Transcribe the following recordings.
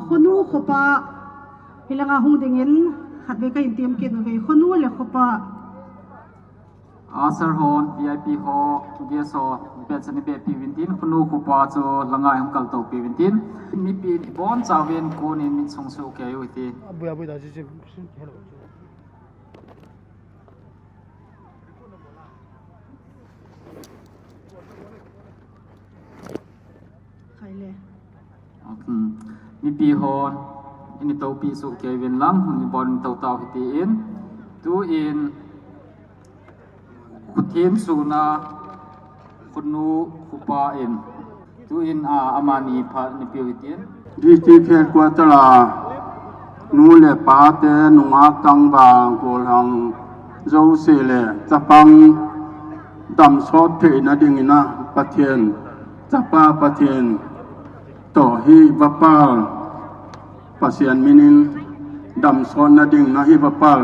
khonu khopa hilanga hung dingin khatbe ka intiam ke no ve khonu le khopa Asar hon VIP ho geso betsani be pivintin khunu khopa cho langai hum kal to pivintin mi pi bon chawen ko ni min songsu ke yuti buya da ji hello khaile mi pi hon ini to pi su ke wen lang ni bon to taw hiti in tu in kuthin suna khunu khupa in tu in amani pha ni pi hitin DHQ kwa tala nu le pa te nunga kang ba gol hang zo se le chapang dam sot the na ding ina pathian chapa pathian to hi bapal pasian minin dam son na ding na hi bapal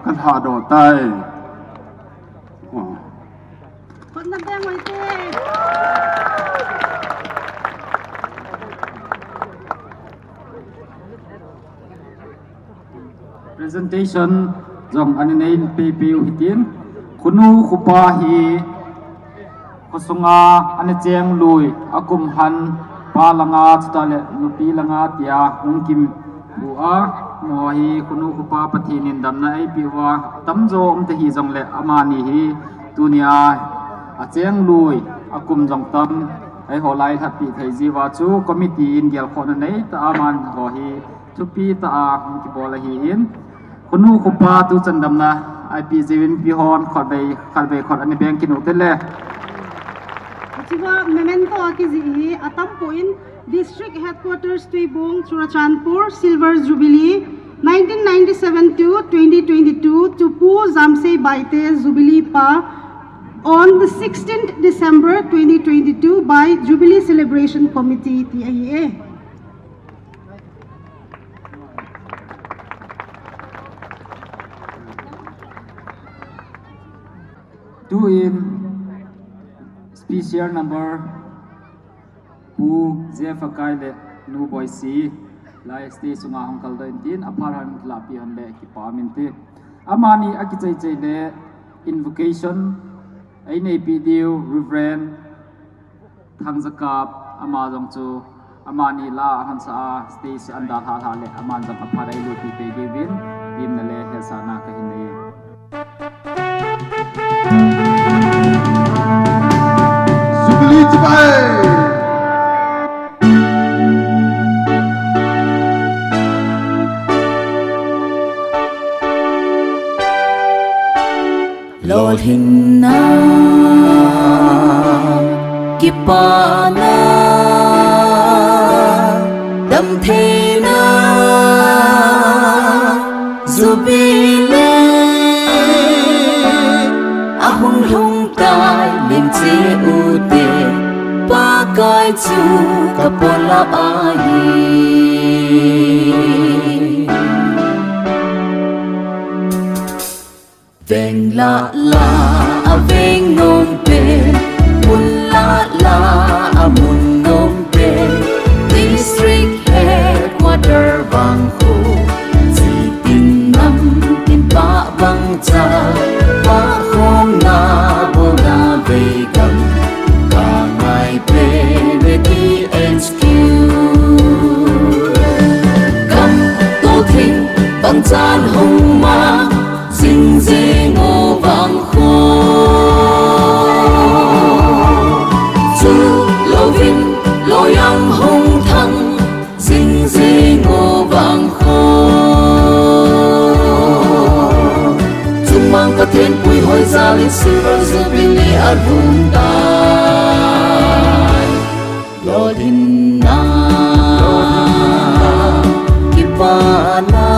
kan ha do tai kon na beng wai te presentation jong anin pp hitin khunu khupa hi khosunga ane cheng lui akum han palanga chutale nupi langa tia hungkim bua mo hi khunu khupa pathinin damna ai piwa tamzo umte hi jong le amani hi tunia a cheng lui akum jong tam ai holai thati thei jiwa chu committee in gel khona nei ta aman ho hi thupi ta a ki bola hi in khunu khupa tu chandamna ip jewin pi hon khalbe khot ani bank kinu tele chiwa memento akizi atam point district headquarters Tuibong Churachandpur silver jubilee 1997 to 2022 to Pu Zamse Baite Jubilee Pa on the 16th December 2022 by Jubilee Celebration Committee TIA. Two in special number Pu Zefakai le Nu Boy Si Lai Stay Sunga Hong Kaldo Intin Aparhan Klapi Han le Kipaminti Amani Akichai le invocation Aine Pidiu Reverend Thangzakap Amazong Chu Amani La Hansa Stay Andal Ha le Amanjang Aparai Lu Pi Pe Givin Tim na le Hesana Kahine Jubilee Jubilee Lolhinna Kipana Damthena Jubilee Ahung lung tai lim che ute pa kai chu kapola ai veng la la veng nong pe mun la la mun nong pe district headquarter bang ho chi tin nam tin pa bang cha pa khom na bo na ve gam ka ngai pe le DHQ kam to thing bang chan hong ma sing sing o vang kho chu lo vin lo yang hong thang sing sing o vang kho chung mang ka thiên pui hoi za lên silver jubilee at hùng tai lo din na kipana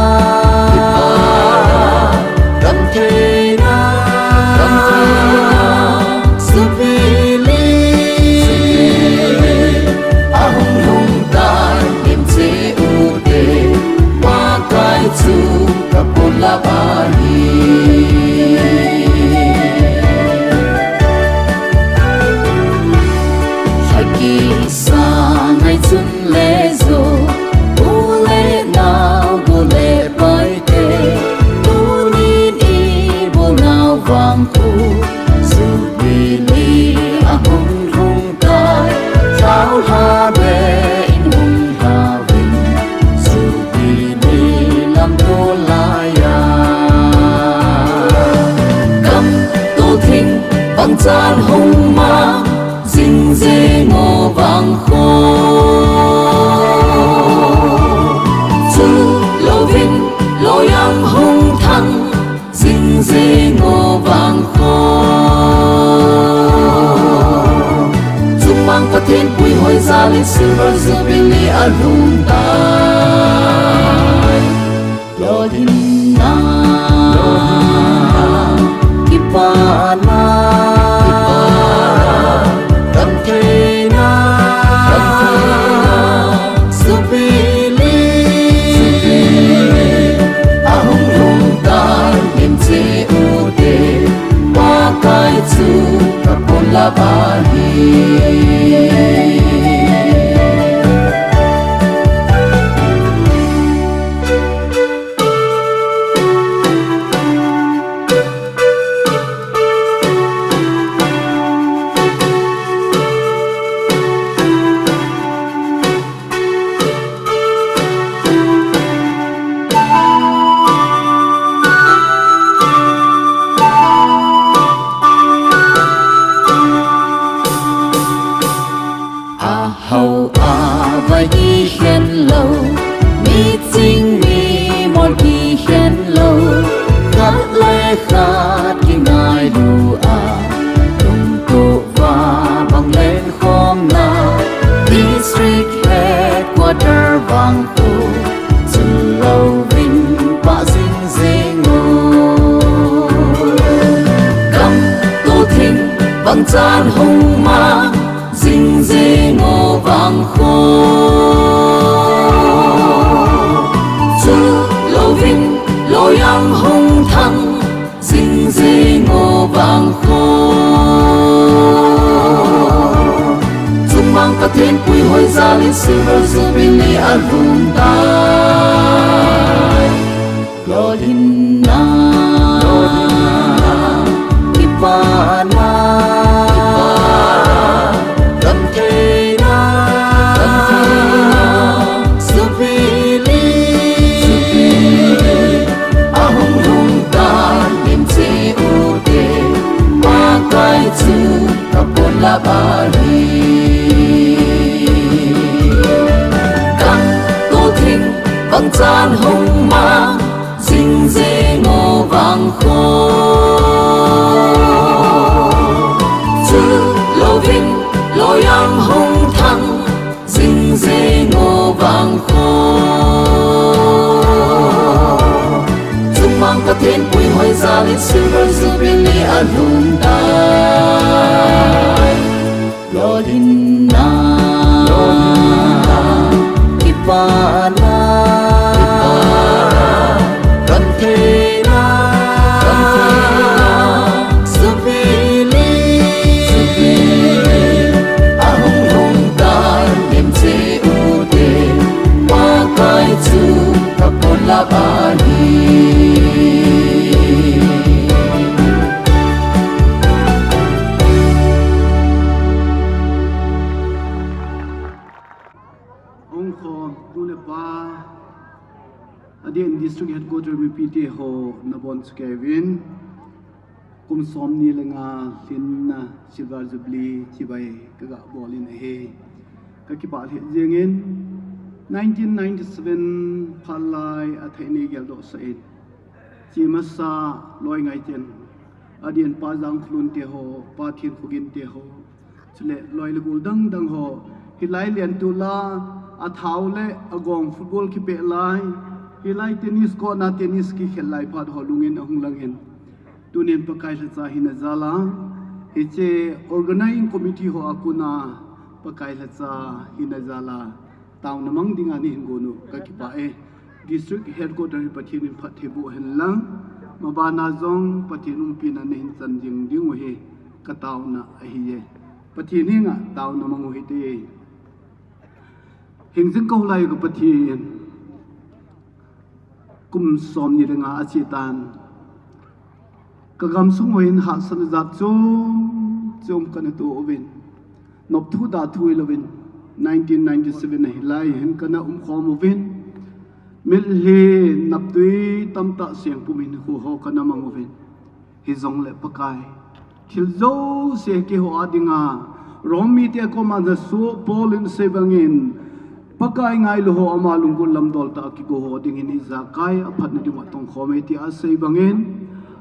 zalin silver jubilee alung tai lodin na kipana kantena jubilee ahung lung tai lim che ude wa kai chu kapon la bali vang chan hồng ma dinh dê ngô vang khô chữ lô vinh lô yang hồng thăng dinh dê ngô vang khô chung mang cả thiên quy hồi ra lên silver jubilee album tai lodin na kipana la bali căng tô thinh vang chan hồng ma dinh dê ngô vang khô chữ lô vinh lô yang hồng thăng dinh dê ngô vang khô chung mang cả thiên quy hồi ra lên silver jubilee album tai lodin na kipana kantena jubilee ahung lung tai lim che ude wa kai chu kapon la bali district headquarter MPT ho nabon Kevin kum somni lenga linna silver jubilee chibai kaga bolin he kakipa he jengin 1997 phalai athaini geldo said chimasa loi ngai ten adien pa jang flun te ho pa thin khugin te ho chule loi legul dang dang ho hilai lian tula athaule agong football ki pe lai hilai tennis ko na tennis ki khelai phat holungin ahung langin tunin pakai la hina zala hiche organizing committee ho akuna pakai la hina zala taw namang dinga ni hingonu kakipa e district headquarter pathin phathebu henlang mabana zong pathinum pina ne hin chan jing ding he kataw na ahiye pathin hinga taw namang hi te hingjing ko lai ko pathin kum som ni renga achitan kagam sungwain ha san za chom kana to ovin nop thu da thu lovin 1997 hilai hen kana khom ovin mil he naptui tamta siang pumin hu ho kana mangovin hi zong le pakai thil zo se ke ho adinga romi te ko ma da so polin sevangin pakai ngai lo ho amalung ko lamdol ta ki go ho dingin iza kai aphat na diwa tong khometi a sei bangin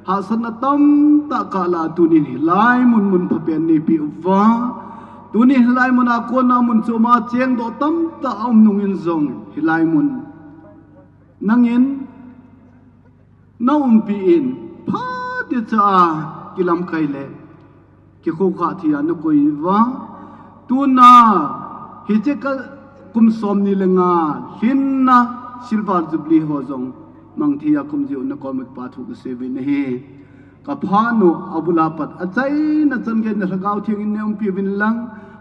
ha san tam ta kala tunin hilai mun mun phapen ni pi wa tu ni hilai mun a ko na mun chu ma cheng do tam ta om nung in zong hilai mun nangin naum pi in pha ti cha kilam kai le ki kho kha thi an koi wa tu na hi che ka kum som ni lenga hin na silver jubilee ho zong mang thia kum jiu na ko mat pa thu ke se bin he ka phanu abula pat achai na chan ge na sagau thing in neum pi bin lang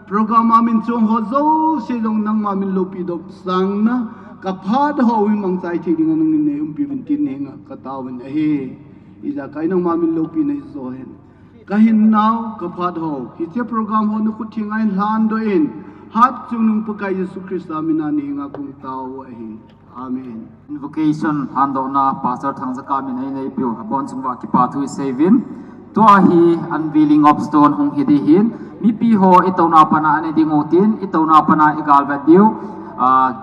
program amin chong ho zo se jong nang ma min lo pi dok sang na ka phad ho wi mang chai thi ding nang neum pi bin tin henga ka taw bin he ila kai nang ma min lo pi nei zo hen ka hin naw ka phad ho hi che program ho nu khut thing ai hlan do in hat chung nung pakai Yesu Christ amina ni nga kung taw hi amen invocation hando na pastor thangzaka min ai nei pyo bon chungwa ki pa thu sevin to hi unveiling of stone hong hi di hin mi pi ho itona pana ani dingotin itona pana igal va diu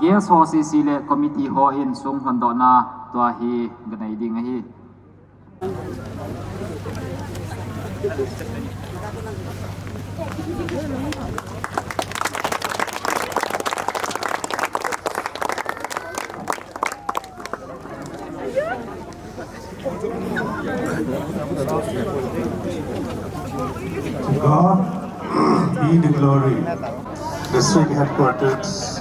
guest ho si sile committee ho in sung hando na to hi ganai ding hi God be the glory. District headquarters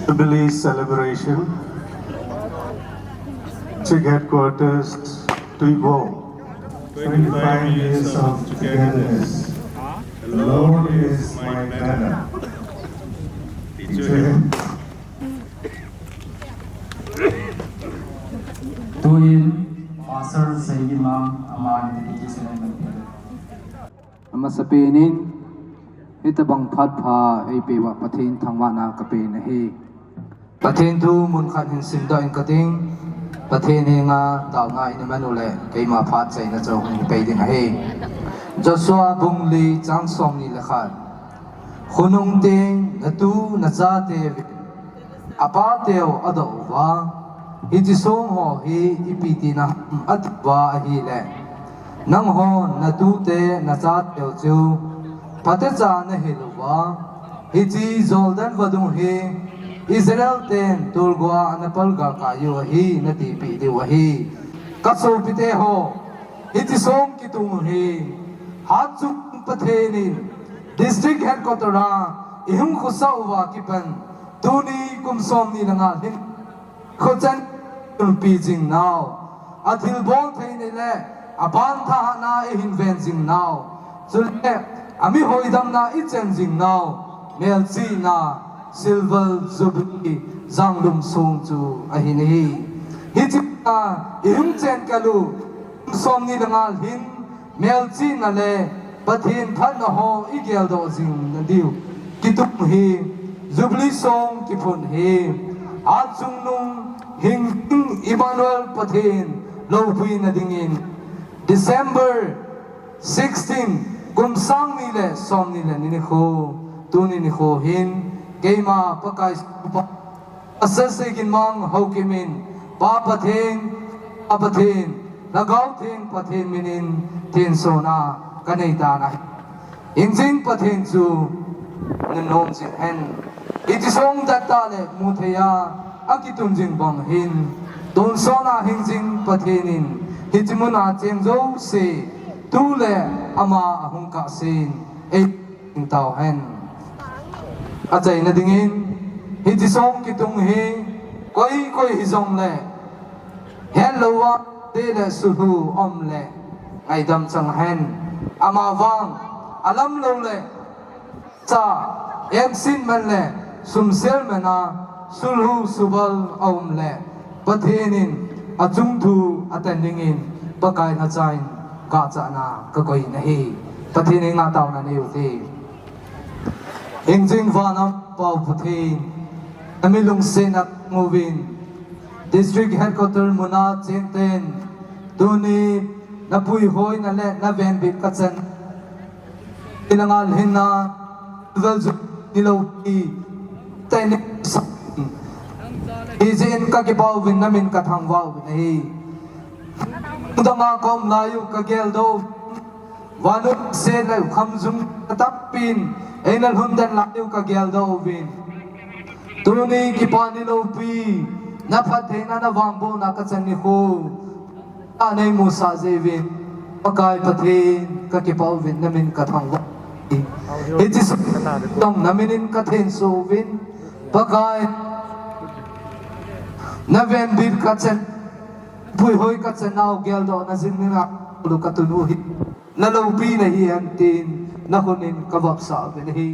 Jubilee celebration. District headquarters Tuibong. 25 years of togetherness. The Lord is my banner. tuin pastor sayimang aman di senen ama sapenin itabang phat pha ei pewa pathin thangwa na kape na he pathin thu mun khan hin sim da in kating pathin he nga taw nga in manule ke ma phat chai na chong ni pe ding he joshua bungli chang som ni la khan khunung ting na tu na cha te apa teo ado wa iti som ho hi ipiti na atwa hi le nang ho na tu te na cha teo chu pate cha na hi lo wa hi ji jordan vadung hi israel ten tulgwa anapal ga ka yo hi na ti pi de wa hi ka so pite ho iti som ki tu hi hat chu pathe ni district headquarters ra ihum khusa wa kipan tuni kum som ni nga hin khochan pi jing now athil bol thein le aban tha na e hin ven jing now chule ami hoidam na I chen jing now mel chi na silver jubilee zanglum song chu a hin hi hi chi na ihum chen kalu som ni nga hin mel chi na le pathin phan na ho igel do jing na diu kituk hi jubilee song ki phun hi achung nung hing Emmanuel pathin lo pui na dingin December 16 kum sang ni le som ni le ni kho tu ni kho hin keima pakai asasegin mang hokimin pa pathin lagaw thing pathin minin tin sona kanai ta na injing pathin chu nanom si hen itisong tatale mutheya akitun jing bang hin don sona hinjing pathenin hijmuna chengzo se tule ama ahungka sin e taw hen achai na dingin hitisong kitung hi koi hizong le hello wa de le suhu om le aidam chang hen ama wang alam lo le cha emsin man le sumsel mana sulhu subal om le pathenin achung thu atendingin pakai na chain ka cha na ka koi na hi pathenin nga taw na ni uti hingjing vana pau pathin amilung senak movin district headquarters muna chenten tuni napui hoi na le na ven bit ka chan inangal hinna dal ju nilopi tene izin ka ki pau win namin ka thang wau nei danga kom layu ka gel do wanu se la kham zum tap pin ai nan hundan la tiu ka gel do vin tuni ki pani lo pi na phathe na wangbo na ka chani ko anei musa jevin pakai pathin ka ki pau vin namin ka thang it is tong naminin ka then so vin pakai na ven bir ka chen pui hoi ka chen nau gel do na zin na lu ka tunu hi na lo pi na hi an tin na hunin ka vap sa vin hi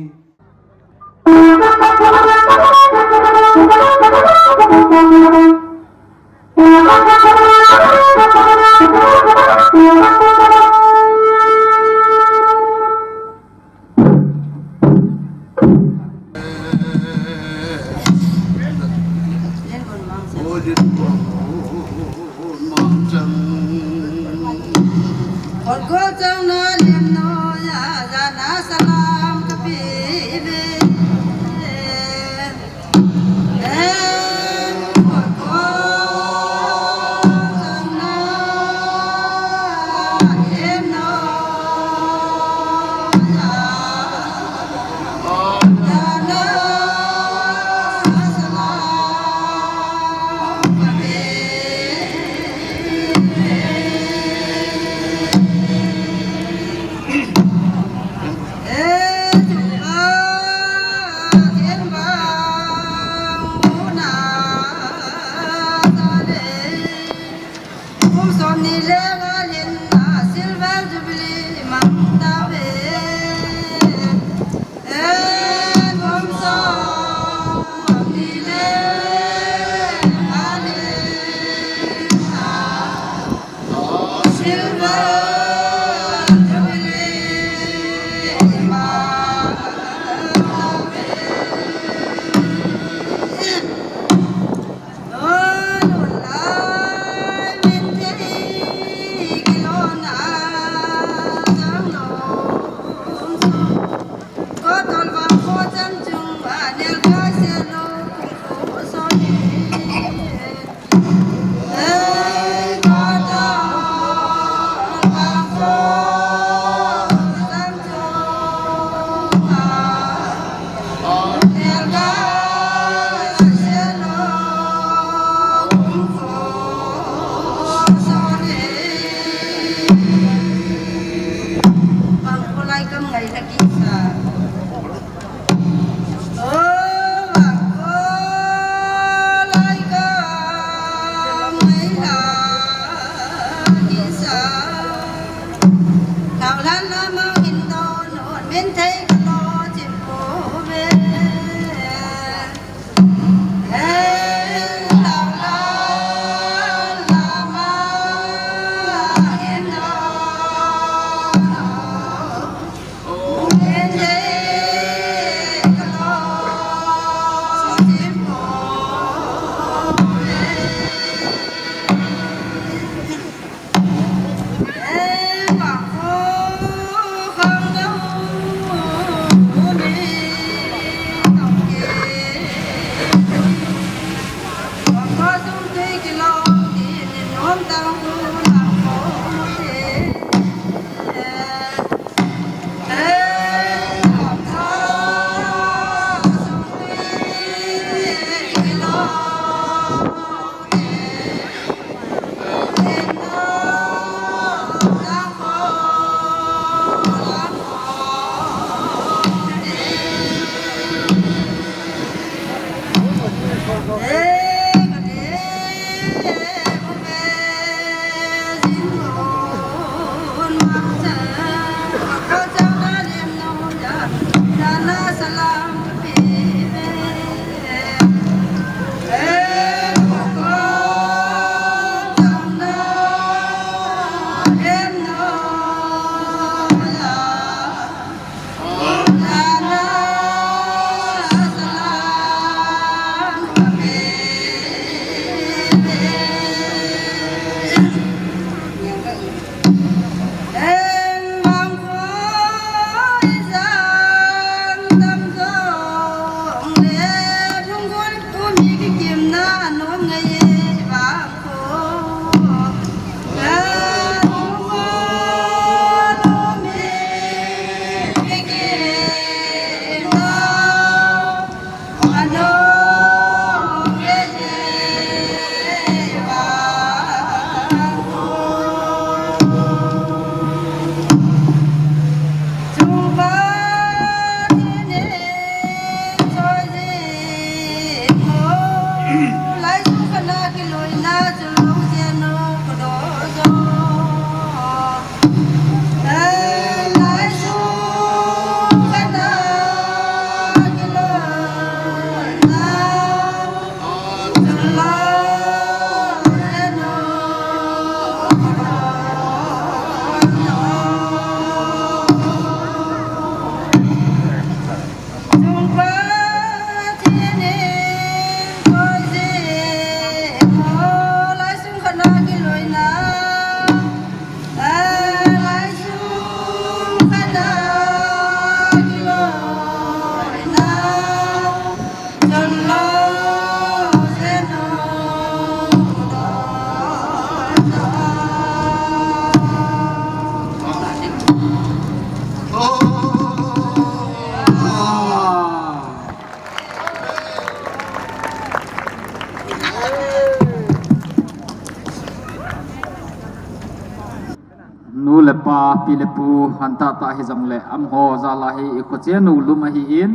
pilepu hanta ta hi jong le am ho za la hi ko chenu lum hi in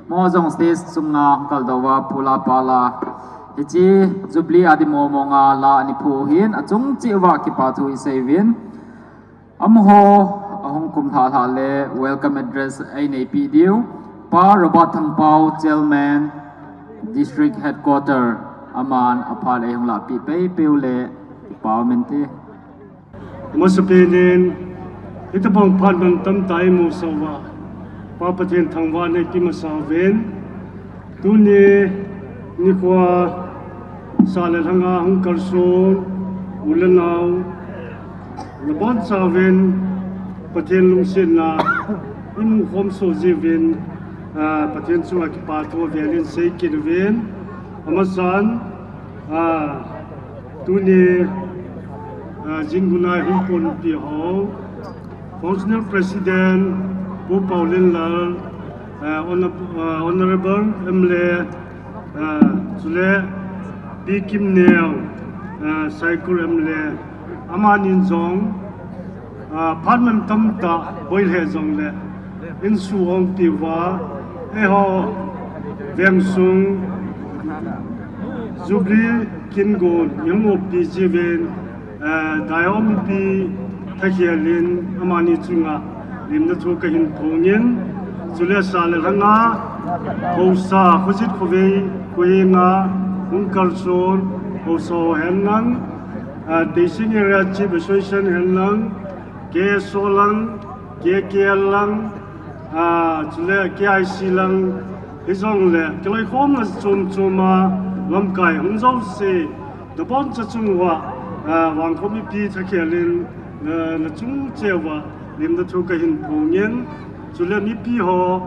mo jong stage sunga kal dawa pula pala hichi Jubilee adimo monga la ani phu hin achung chi wa ki pa thu i sevin am ho ahong kum tha tha le welcome address ai nei pi diu pa robot thang pau chairman district headquarter aman apal e hong la pi pe peule parliamente Masapinin ito pong panang tamtay mo sawa papatin thangwan ay timasawin tuni ni kwa salalhanga hong kalson ulanaw labon sawin patin lungsin na imu khom so jivin patin sunga kipato velin say kinvin amasan tuni Jingunai Humpon Piho, Functional President Pu Paulin Lal, Honorable Emle Sule P. Kim Neo, Saikur Emle, Amanin Zong, Padman Tamta, Boil He Zong Le, Insu Hong Piwa, Eho Veng Sung, Jubilee Kingon, Yango P. Jivin, Dayomi pi Takialin Amani Tunga Limna Tukahin Pongin Zule Salalanga Hosa Huzit Kuwei Kuinga Unkalson Hoso Henlang Dishing Area Chief Association Henlang Ke Solang Ke Kielang Zule KIC Lang Hizong Le Kiloi Homeless Chuma Lamkai Hunzau Se The Bon Chachungwa Wang Komi Pi Takialin na chung chewa lim da thu ka hin phongyen chule mi pi ho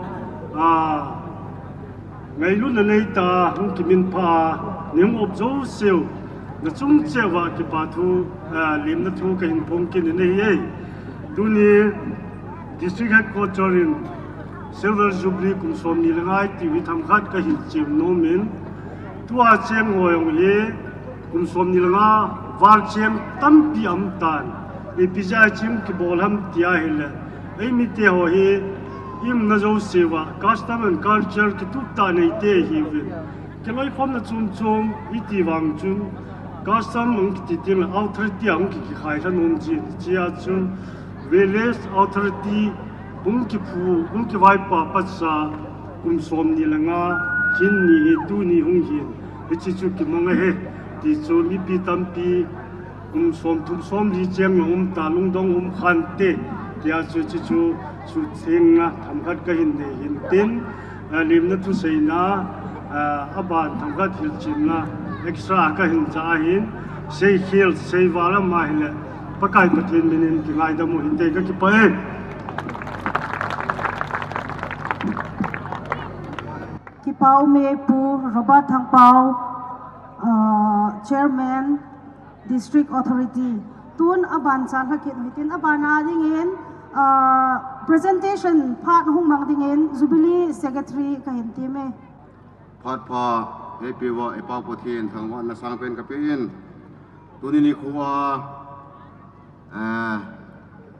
ngai lu na nei ta hung kimin pha nim ob zo sel na chung chewa ki pa thu lim da thu ka hin phong kin nei ye tu ni district headquarter in Silver Jubilee kum som ni langai ti wi tham khat ka hin chem no min tu a cheng ho yong ye kum som ni langa var chem tam pi am tan Epija chim ki bolam tia hele ei mi te ho hi im na zo sewa custom and culture ki tutta nei te hi ve ke loi khom na chum chum i ti wang chun custom ung ki tin authority ang ki khai sa nom ji chia chu village authority ung ki phu ung ki vai pa pa sa kum som ni langa kin ni he tu ni hung hi chi chu ki mong he ti chu mi pi tam pi som li jeng ta lung dong khan te tia chu theng na tham khat ka hin ne hin tin lim na tu sei na aban tham khat hil chin na extra ka hin cha hin sei khil sei wala ma hele pakai pathin minin ki ngai da mu hin te ka ki pa e ki pau me pu robot thang pau chairman District Authority tun aban chan hakit mitin abana dingin presentation part hung mang dingin Jubilee Secretary kahin time Phat pha happy wa e pa pothin thangwa na sang pen ka pin tuni ni khuwa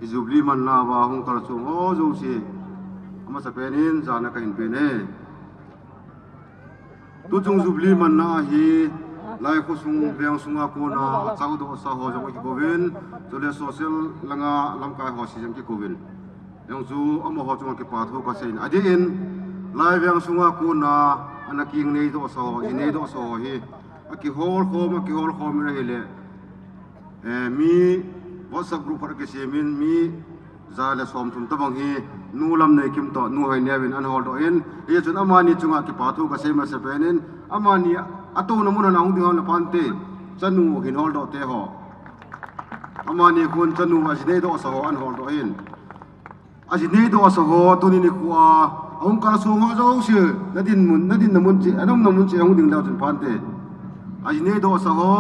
Jubilee man na wa hung kar chung ho zo si ama sa penin jana ka hin pen he tu chung Jubilee man na hi lai khu sung beang sunga ko na chau do sa ho jong ki kovin chule social langa lamkai ho si jong ki kovin yang chu amo ho chung ki pa tho ka sein adi in lai beang sunga ko na anaking nei do so nei do so hi aki hol khom re hele mi WhatsApp group par ke semin mi zale som tum tabang hi nu lam nei kim to nu hai nevin an hol do in ye chun amani chunga ki pa tho ka sei ma se penin amani ato na muna na hung na pante chanu hin hol do te ho amani kun chanu ajne do so an hol do in ajne do so ho tuni ni kwa hung kala su ho zo si nadin na mun chi anom na mun chi hung ding da chun pante ajne do so ho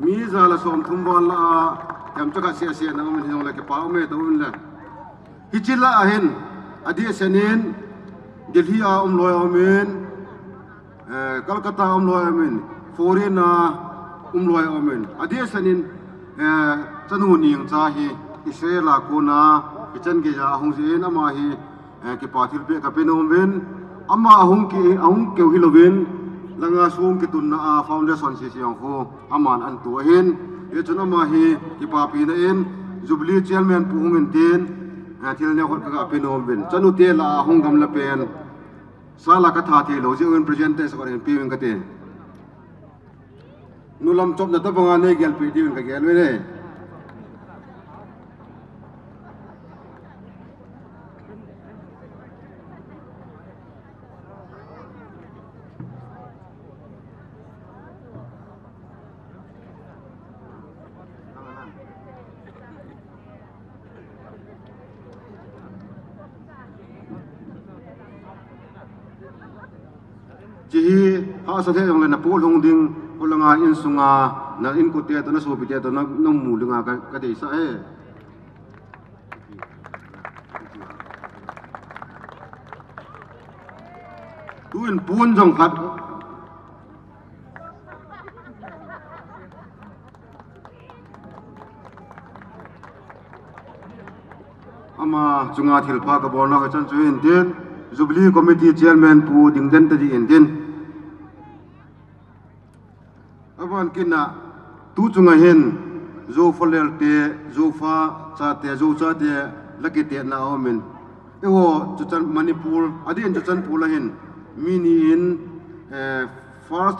mi za la som thum bol la yam chaka sia na mun hin la ke pa me to un la hichila ahin adi senin delhi a loy amen Kolkata loy amen foreign loy amen adi sanin chanu ning cha hi Israela kuna kichen ge ja hong jin ama hi ki pathil pe ka penom wen ama hong ke hilovin langa sum ki tun na foundation si siang ho aman an tu hin e chun ama hi ki pa pi na in Jubilee chairman pu hong in tin thil ne khot ka penom wen chanu te la hong gam la pen sala ka tha the lo je un presenter sa ren pi wen ka te nulam chop na ta banga ne gel pi din ka gel we ne chỉ họ sẽ thấy rằng là phố Long Đinh, phố Lang Nga in sung na in cô tiệt na số bị tiệt na nông mù Lang Nga cái đấy sao tu in buôn dòng khát ama chunga thil pha ka borna ka chan chuin tin Jubilee committee chairman pu ding den ta di in tin awan kina tu chunga hin zo folel te zo fa cha te zo cha te laki te na omin ewo chuchan Manipur adin chuchan pula hin mini in first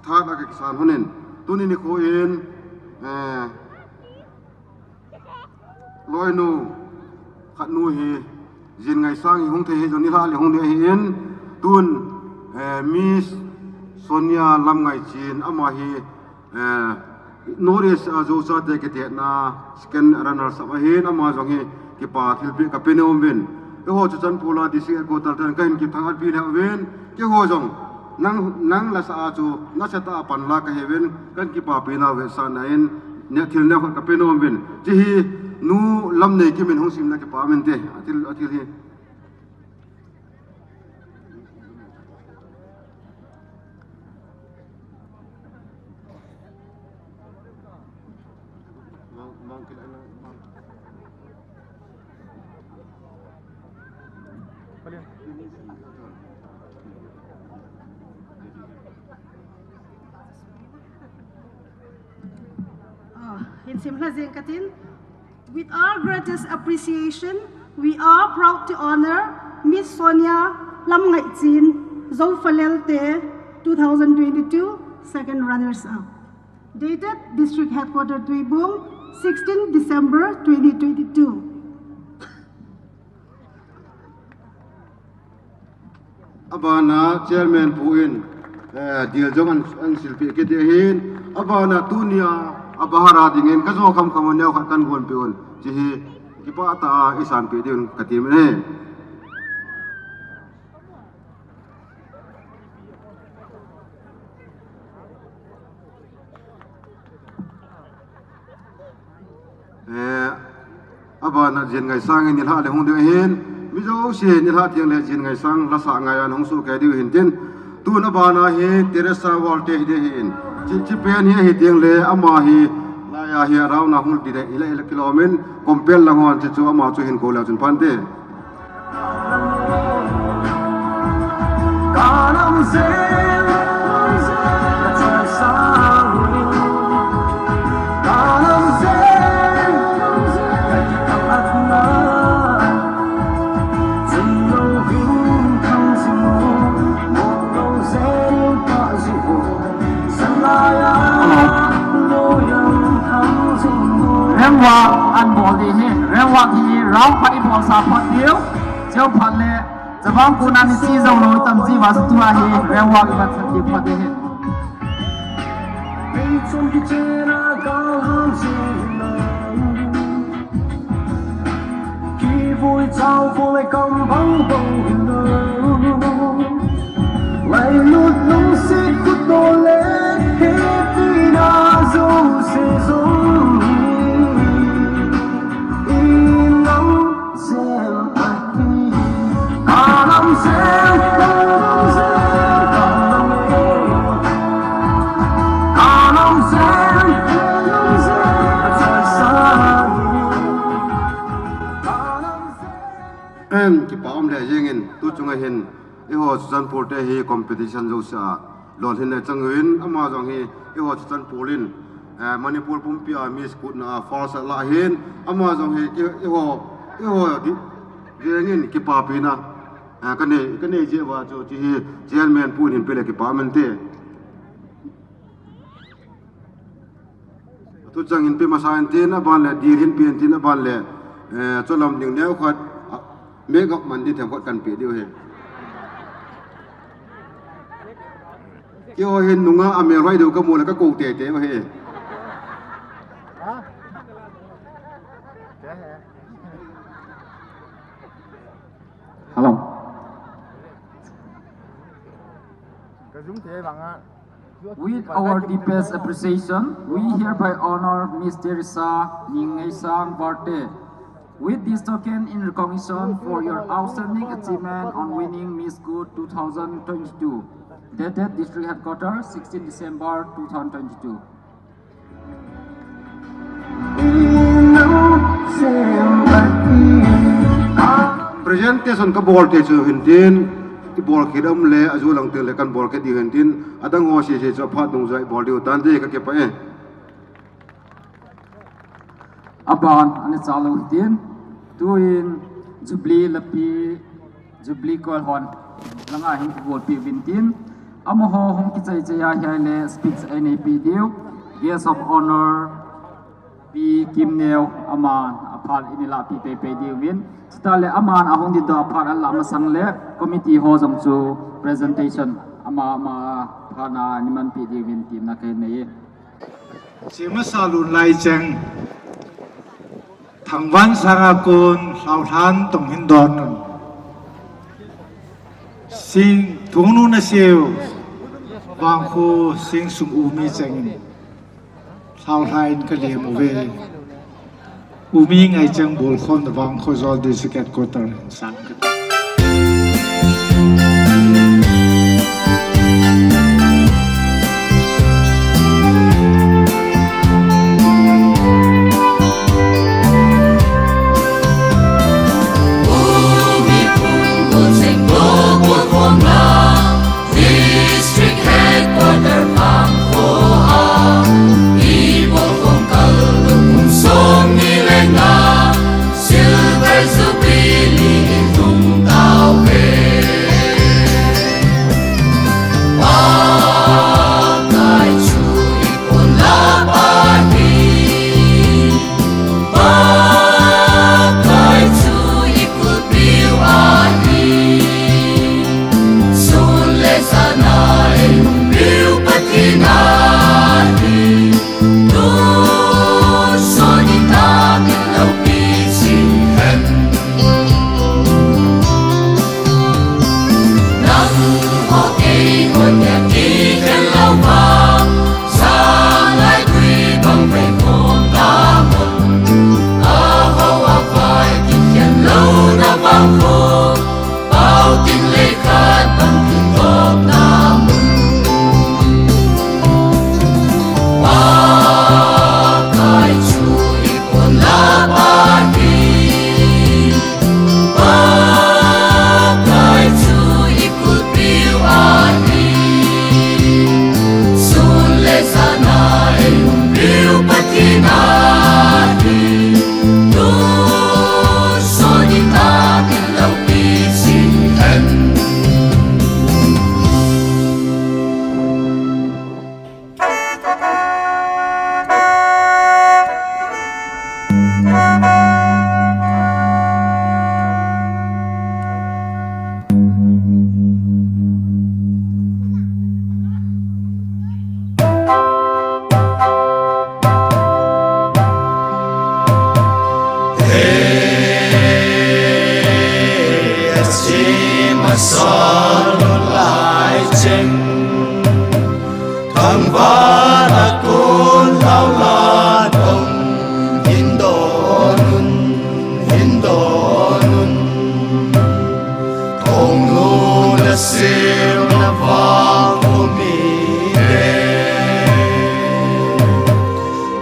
third ka kisan honen tuni ni ko in loinu khatnu hi jin ngai sang hung the joni la le hung de in tun Miss Sonia lam ngai chin ama hi noris azo sa te ke te na scan runner sa hin ama jong hi ki pa thil pi ka penom wen e ho chan pula di si ko tal tan kain ki thang pi le wen ke ho jong nang la sa chu na sa ta pan la ka heven kan ki pa pi na we sa na in ne thil ne ka penom wen chi hi nu lam nei ki min hong sim na ki pa men te atil hi In Simla Zenkatin, with our greatest appreciation, we are proud to honor Miss Sonia Lam Ngai Chin Zoufalelte 2022 second runners-up. Dated District Headquarters Tuibong, 16 December 2022. Abana chairman puin deal jong an silpi ke te hin abana tunia abahara dingen ka zo kham kham ne khat kan gon peon chi hi ki pa ta isan pe din ka ti me abana jin ngai sang ni la le hung de hin mi zo si ni la tiang le jin ngai sang la sa ngai an hong su ke di hin tin tu na bana hi teresa walte hi de hin chi pen hi tiang le ama hi la ya hi rau na hul di de ila kilomen kompel la ngon chi chu ama chu hin ko la chun pan te kanam se rewa an bol di hi rewa hi rau pai bol sa phat diu cheu phat le jawang ku na ni si zo lo tam ji wa su tua hi rewa ki bat di phat di hi vui trao vui cầm vắng bầu lại lút lung xít cút tô lệ hết vì na dù sẽ giống in nắng xem aki cả năm xem cả năm xem cả năm xem ki pa om le jengin tu chunga hin e ho chan por te hi competition zo sa lon hin le changwin ama jong hi e ho chan polin manipur pumpia miss kut na falsa la hin ama jong hi e ho di jengin ki pa pina kane je wa cho chi hi chairman pu hin pele ki pa man te tu changin pe masain tin aban le dir hin pin tin aban le cholam ding ne khat make up man di them khat kan pe dio he ki ho hin nunga ame roi do ka mo la ka ko te te he hello with our deepest appreciation, we hereby honor Ms. Teresa Ningaisang Barte with this token in recognition for your outstanding achievement on winning Miss Good 2022, dated District Headquarters, 16 December 2022. Presentation ka bol te chu hintin ki bol khidam le azulang te le kan bol ke di hintin adang o se cho phat dong jai bol di utan je ka ke pa Aban ane chalo hitin tuin Jubilee lapi Jubilee kol hon langa him bol pi vintin amoho hom ki chai chaya hiai le speech NAP diu guest of honor pi kim neo aman apal inila pi pe diu win stale aman ahong di do apal ala masang le committee ho jong chu presentation ama phana niman pi diu win tim na kai nei Sima salun lai cheng thangwan sangakun lautan tong hindon sing tungnu na siu bangku sing sung umi cheng lautan ka le mo ve umi ngai cheng bol khon da bang kho zol di siket kotar sang ka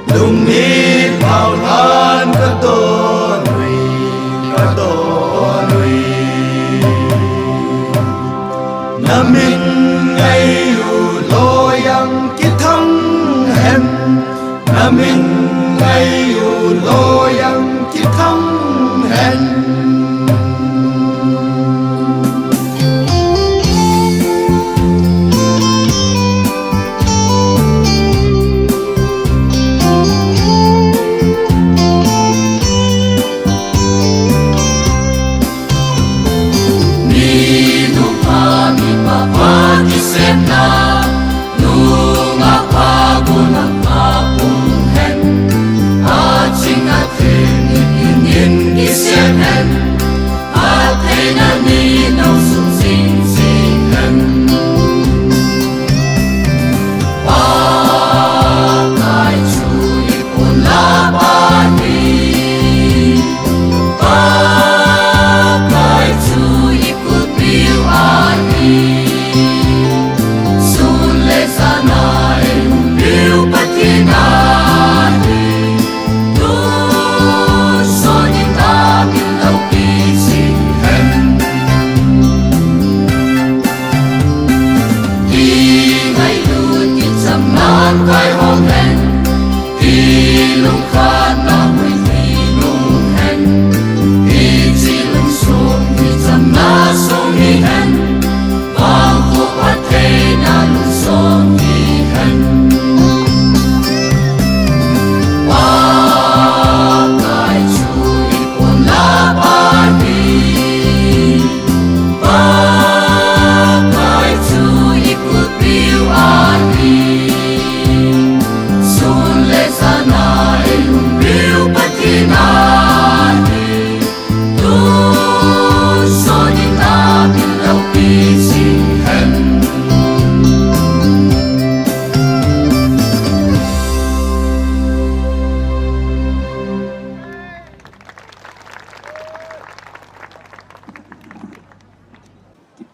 Lumit hào than ka to nui mình ngay u lo yang ki thăng hen na mình ngay u lo yang ki thăng hen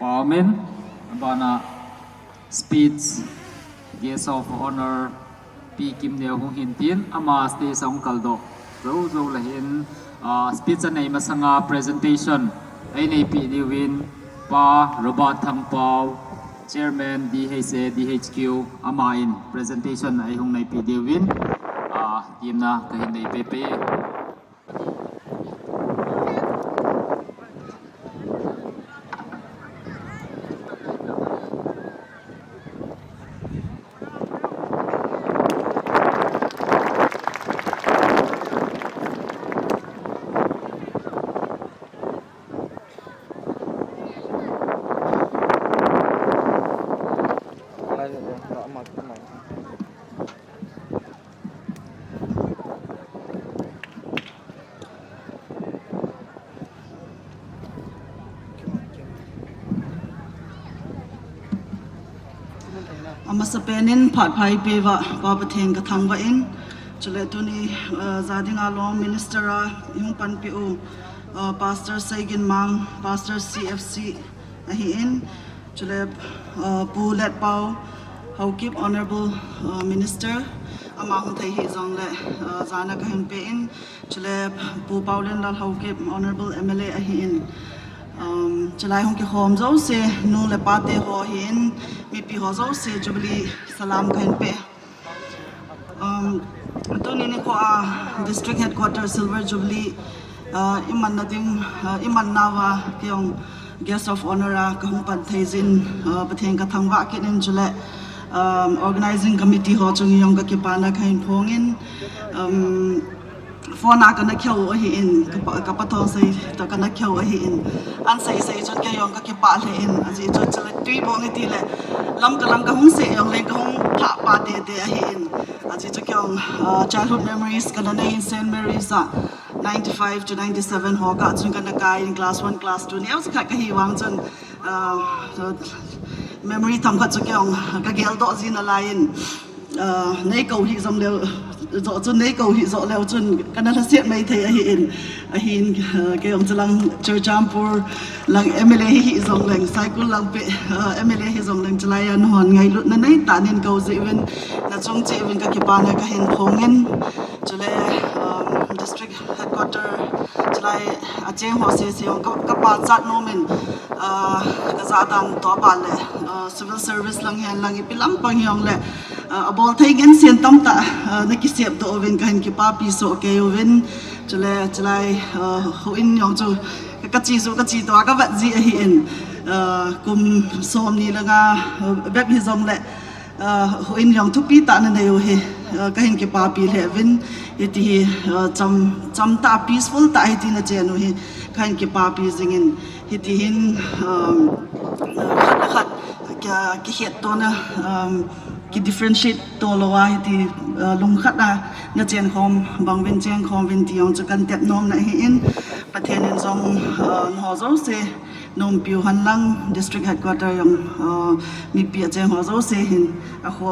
Parliament, bana speech guest of honor P Kim Neo Hung Hin Tin ama stay song kaldo zo lahin speech anay masanga presentation ay nay pi diwin pa Robert Thangpao Chairman DHQ amain presentation ay hung nay pi diwin team na kahin nay pepe. Amasapenin patpai peva papatheng kathangwa in chule tuni zadinga long ministera yung panpiu pastor Saigin Mang pastor CFC ahi in chule pu let pau how keep honorable minister among thai hi zong le zana kahin pe in chule pu paulen lal how keep honorable MLA ahi in July hong ki hom zo se nu le pate ho hin mi pi ho zo se Jubilee salam kain pe to ni ko district headquarters Silver Jubilee iman na ding iman nawa kyong guest of honor ka hong pan thaizin patheng ka thangwa kin in July organizing committee ho chung yong ka ki pana kain phongin for na kana kyo hi in ka patho sai to kana kyo hi in an sai chon ke yong ka ki pa le in aji chon chale Tuibong ti le lam ka hung se yong le ka hung pha pa de hi in aji to kyong childhood memories kana nei St Mary's 95 to 97 ho ka chung kana kai in class 1 class 2 ni aus ka hi wang chon memory tham kha chu kyong ka gel do zin a lain nei ko hi zom le zo chun nei ko hi zo le chun kana la set mai thei a hin ke ong chalang Churchampur lang MLA hi zong leng cycle lang pe MLA hi zong leng chalayan hon ngai lut na nei ta nen ko zewen na chung che wen ka ki pa na ka hin phongen chule district headquarter chalai a cheng ho se ka pa chat no men กษัตริย์ตัวบาลเลย civil service ลังเฮนลังอีพิลัมปังยองเลยบอลไทยกันเสียนตั้มตานักเสียบตัวเวนกันกี่ป้าปีโซเกยเวนจุเลยเขาอินยองจูกะจีสูกะจีตัวก็แบบจีเห็นกุมโซมนี่ละงาแบบฮิซอมเลยเขาอินยองทุกปีตานั่นเดียวเฮก็เห็นกี่ป้าปีเลยเวนอีที่จำตา peaceful ตาอีที่นั่นเจนุเฮก็เห็นกี่ป้าปีจิงินอีที่เห็นขัดกี่เหตุตัวนะกี่ differentiate ตัวละว่าที่ลุงขัดนะเนี่ยเจนคอมบางเวนเจนคอมเวนที่ยองจะกันเต็มน้อมนะเห็นประเทศนี้จงหัวเจ้าเสน้อมปิวหันลัง district headquarter ยองมีเปียเจนหัวเจ้าเสเห็นหัว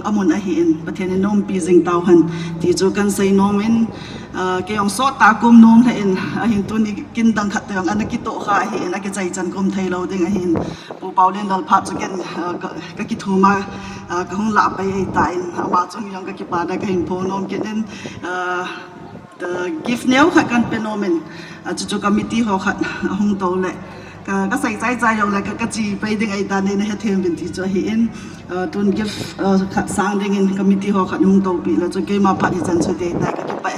อามุนเห็นประเทศนี้น้อมปีจิงเตาหันที่จะกันใส่น้อมเห็นกี่ยองสอดตากุมน้อมเห็นเห็นตัวนี้กินดังขัดตัวอันนี้กิโตขาเห็นอันนี้ใจจันกุมไทยเราดึงเห็นปูเปาเล่นดอลพัดจะกันก็กิทูมาก็คงหลับไปตายมาจงยังก็กิปาได้ก็เห็นโพน้อมกินนั้นgift เนี้ยขัดกันเป็นโนมันจุกๆก็มีที่เขาขัดห้องโตเลยก็ใส่ใจยองเลยก็จีไปดึงไอ้ตาเนี่ยให้เทียมเป็นที่จะเห็นตุน gift ขัดสร้างดึงก็มีที่เขาขัดห้องโตปีแล้วจะเกี่ยมาพัดที่จันทร์สุดได้ก็กิไป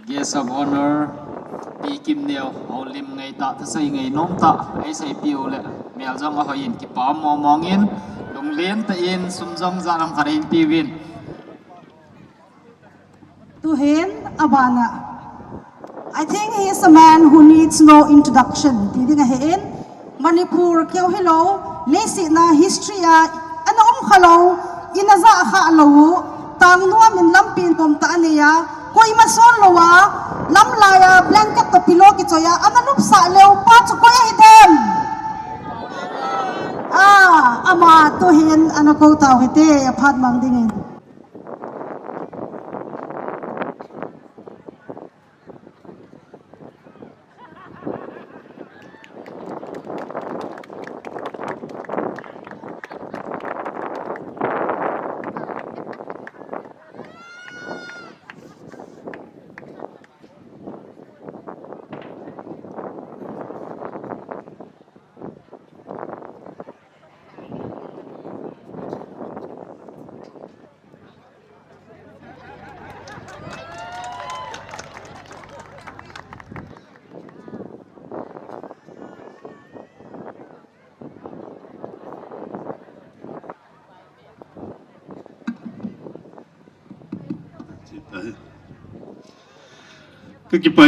Guest of honor ปีกิมเดียวเอาลิมไงตาถ้าใส่ไงน้องตาไอ้ใส่ปิวเลยเมียจังเอาหินกี่ป้ามมองอินลงเลี้ยนตะอินสุมจังจานังคารินปีวินto hen abana I think he is a man who needs no introduction ti ding hen Manipur kyo hello lesi na history a anom khalo inaza kha lo tang nuam in lampin tom ta ania koi mason lowa lam laya blanket to pilo ki choya analup sa leo pa chu ko hidem ama to hen anako taw hite phat mang dinginก็กี่ไป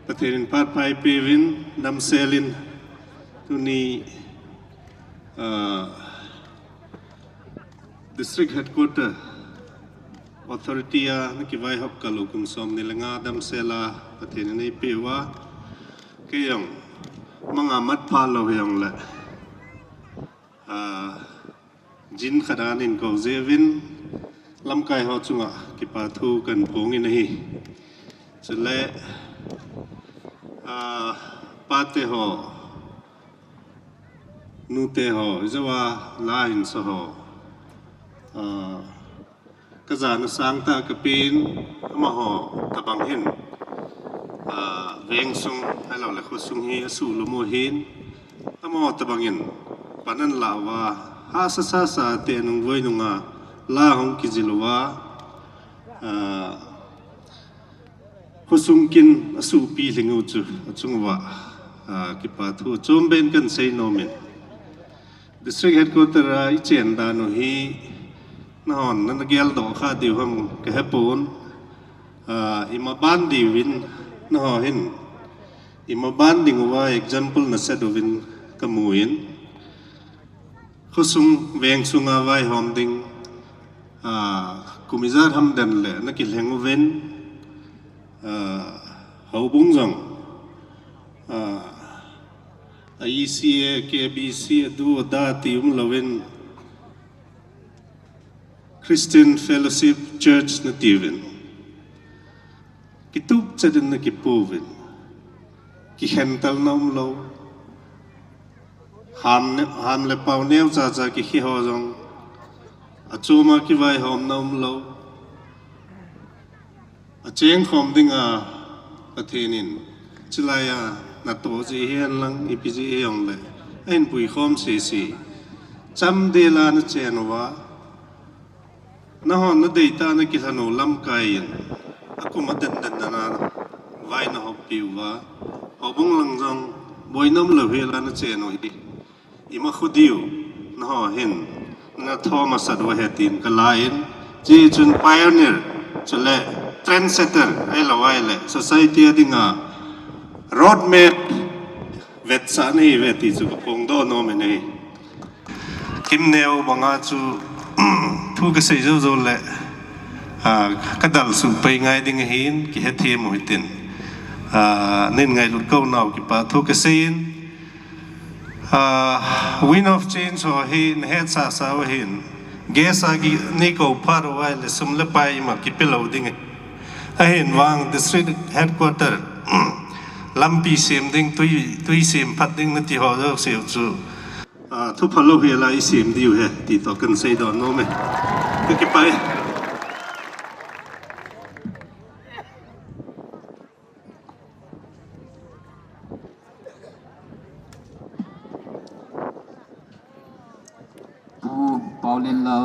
ประเทศพาดไปเปวินนำเซลินตุนีdistrict headquarter authority นักวิจัยฮับกัลกุมสมนิลงาดำเซลาประเทศนี้เปว่าเกี่ยงมังอามัดพาเราเฮียงละจินขดานินกอเซวินลำไก่หอจุงกิปาทูกันพงอินฮีสุดเละปาเตหอนูเตหอจะว่าลาอินสหอกระจานสังตากปีนมาหอตะบังเห็นเวงซุงให้เราเลยคุซุงฮีสู่ลมูหินมาหอตะบังเห็นปนันลาวาฮาสสาเตนุงไว้นุงลาหงกิจิลวาคุซุงกินสู่ปีลิงอุจุจุงวะกิปาทูจอมเบนกันเซโนเมน district headquarter อิเจนดานุฮีนอนนั่นเกลดอกข้าดิวฮัมกะเฮปูนอิมาบันดิวินนอหินอิมาบันดิงว่า example นะเซดวินกะมูอินคุซุงเวงซุงอาไว้หอมดิงกุมิซาร์ฮัมดันเลยนักกิลเฮงเวนเขาบุ้งจังICA KBC ดูดาติมลาเวน Christian Fellowship Church นตีเวนกิตุบจะเดินนักกิปูเวนกิเห็นตัลน้ำเรา ham le pau neu cha ki khi ho jong achuma ki vai hom nom lo a cheng khom dinga pathenin chilaya na to ji hian lang ipiji yong le en pui khom si cham de la na chen wa na hon na deita na ki thanu lam kai akuma den na vai na hop piwa hobung lang jong boinam lo hela na chen o hi ima khudiu na ho hin na thomas adwa hetin kalain ji chun pioneer chule trendsetter ai lawai le society adinga roadmap vet sa nei veti chu pong do no me nei kim neo banga chu thu ka sei zo le kadal su pai ngai ding hin ki he the mo hitin nên ngày lụt câu nào kịp thu cái xin wind of change ho hin head sa hin gas agi ni ko par wai le sum le pai ma ki pelo ding a hin wang district headquarter lampi sim ding tui sim phat ding na ti ho zo siu chu thu phalo he lai sim diu he ti to kan sei do no me ki pai Paulin la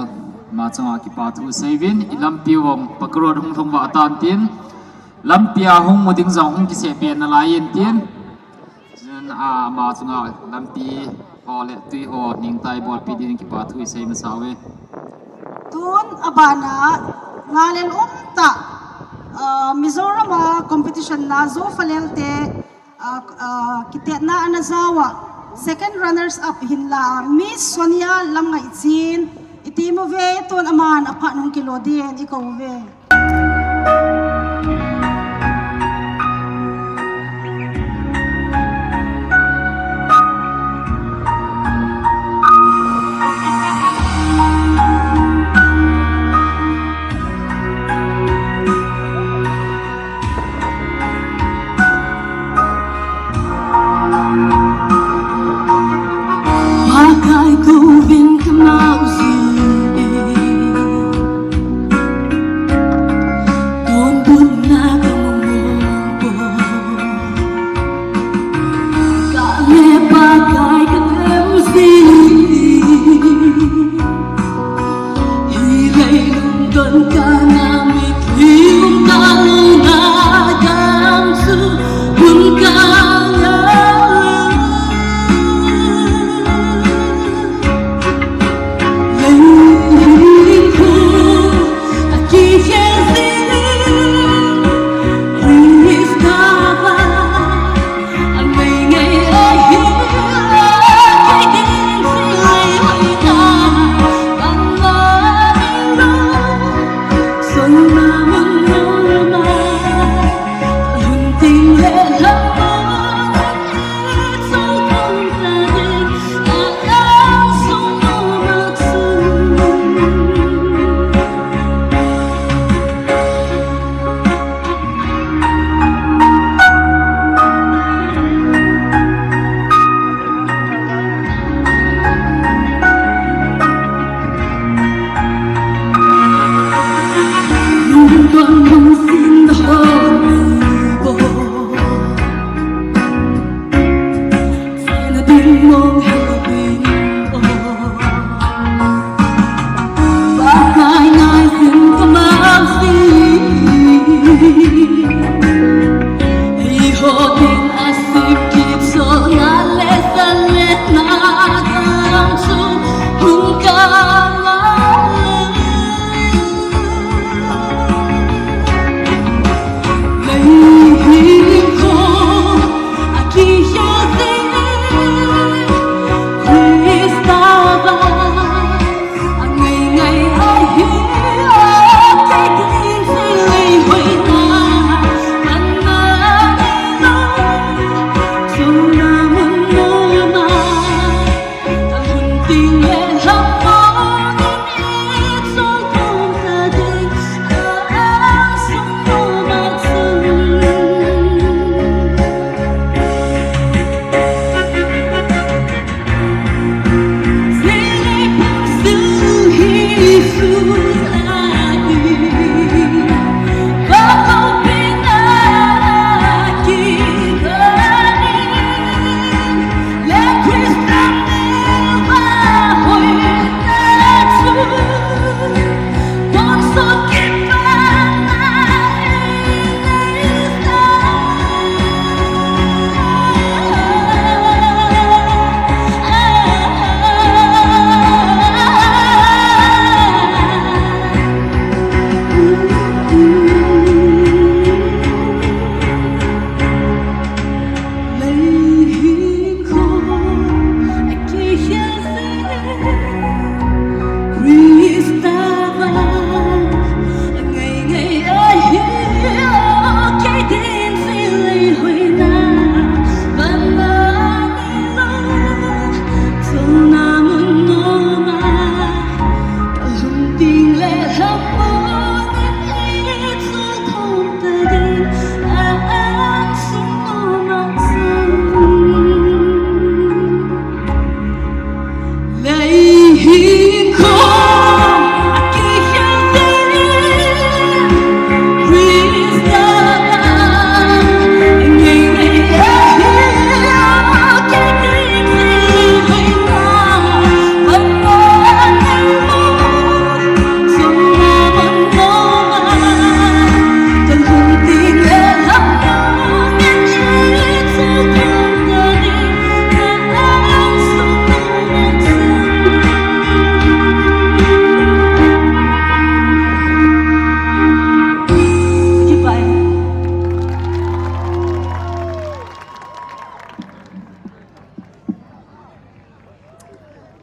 ma changa ki pa thu sevin ilam piwong pakrod hung thong wa tan tin lampia hung muding zong hung ki se pe na lain tin zen a ma changa lampi hole tui ho ning tai bol pi din ki pa thu se ma sawe tun abana ngalen ta Mizoram competition na zo falelte kite na anazawa second runners up hinla Miss Sonia Lamnga Itsin itimove ton aman apa nung kilodien ikove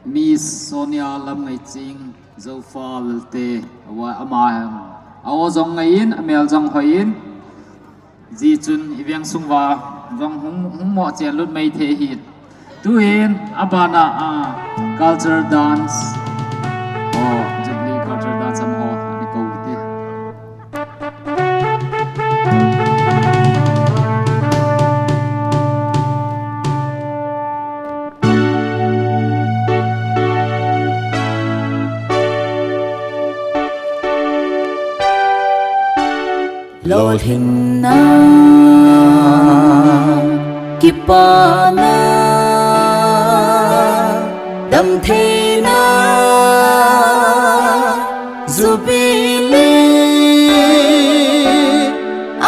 Miss Sonia Lam ngày ching dâu pha lte wa ama aw zong ngày in amel zong hoi in ji chun ivyang sungwa zong hung mo chen lut mai the hi tu in abana culture dance Jubilee culture dance am ho ani ko te Lord hinna kipana dam the na Jubilee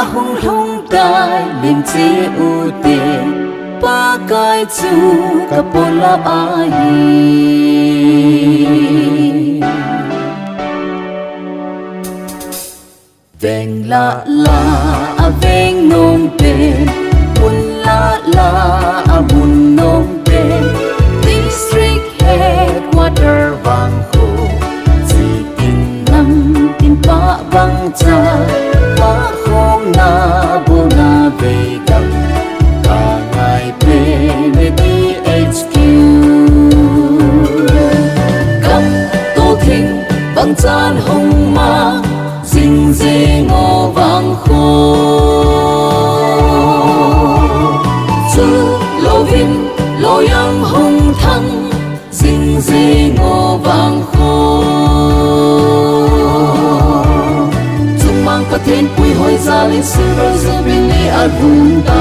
ahung hung tai lim che u te pa kai chu kapola ai Veng la la a veng nong pe Mun la la a mun nong pe District headquarter vang ho Chỉ tin năm tin pa vang cha Pa khong na bo na về gam Cả ngày pe về DHQ Gam tô thinh vang chan hong ma Dinh dê ngô vang khô Chư lô vinh lô yang hồng thăng Dinh dê ngô vang khô Chung mang cả thiên bùi hồi ra lên silver Jubilee at vùng tay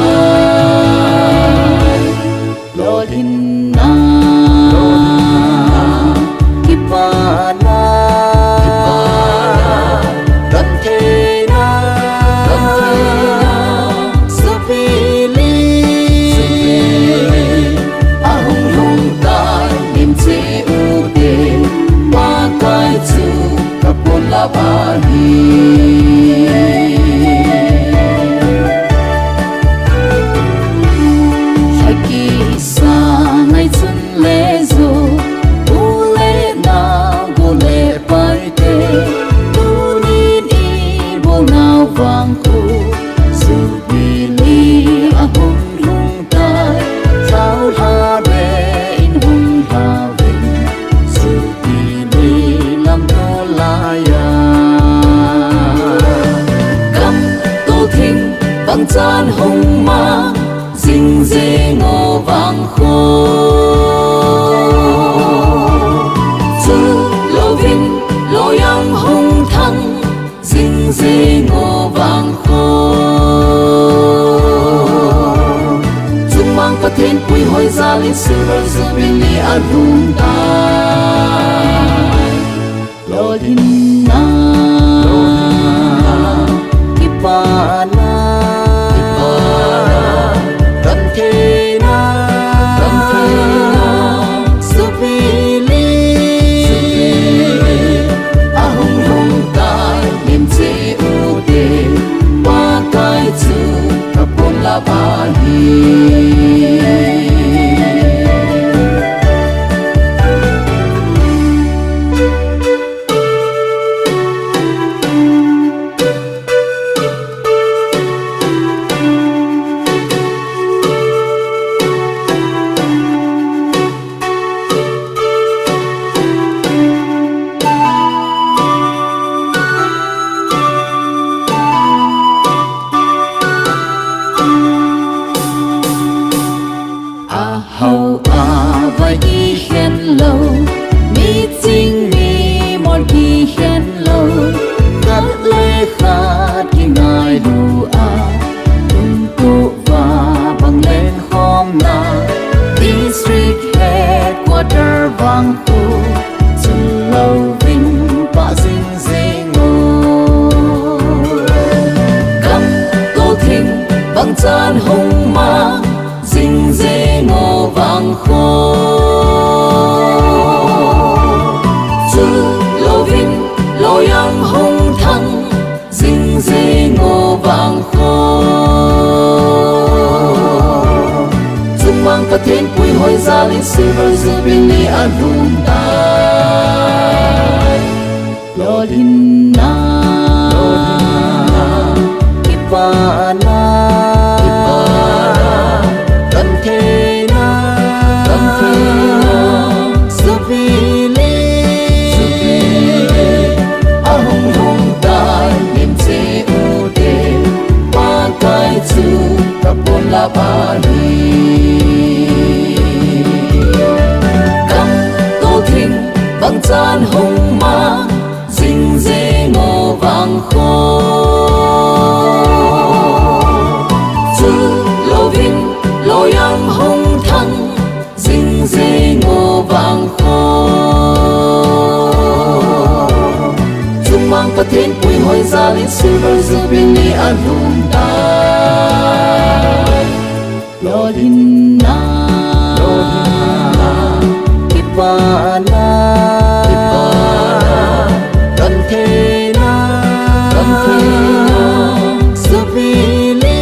Lô hình na Kipana la Haki sa ngay chân lê zo U lê na go lê pai te Tu nin i bo nào vang khu Jubilee a hong rung tai Sao ha re in hong ha vinh Jubilee lam to la ya Vang chan hong ma Dinh dê ngô vang khô Chư lô vinh lô yang hong thăng Dinh dê ngô vang khô Chung mang cả thiên bùi hồi ra lên silver Jubilee at vùng tay Lord hinna Kipana vang khu chun lâu vinh ba dinh dê ngô cầm tô thinh bằng chan hồng ma dinh dê ngô vang khô chu lâu vinh lo yang hồng thăng dinh dê ngô vang khô chung mang ta thiên quy hồi ra lên silver jubilee an hùng tai lo din na kipa na kan the na jubilee a hùng hùng tai lim che u de pa kai chu ta pon la ba hi bằng chan hồng ma dinh dê ngô vang khô chu lâu vinh lo yang hồng thăng dinh dê ngô vang khô chung mang ta thiên quy hồi ra lên silver jubilee an hùng tai lo din na kipa na kan the na jubilee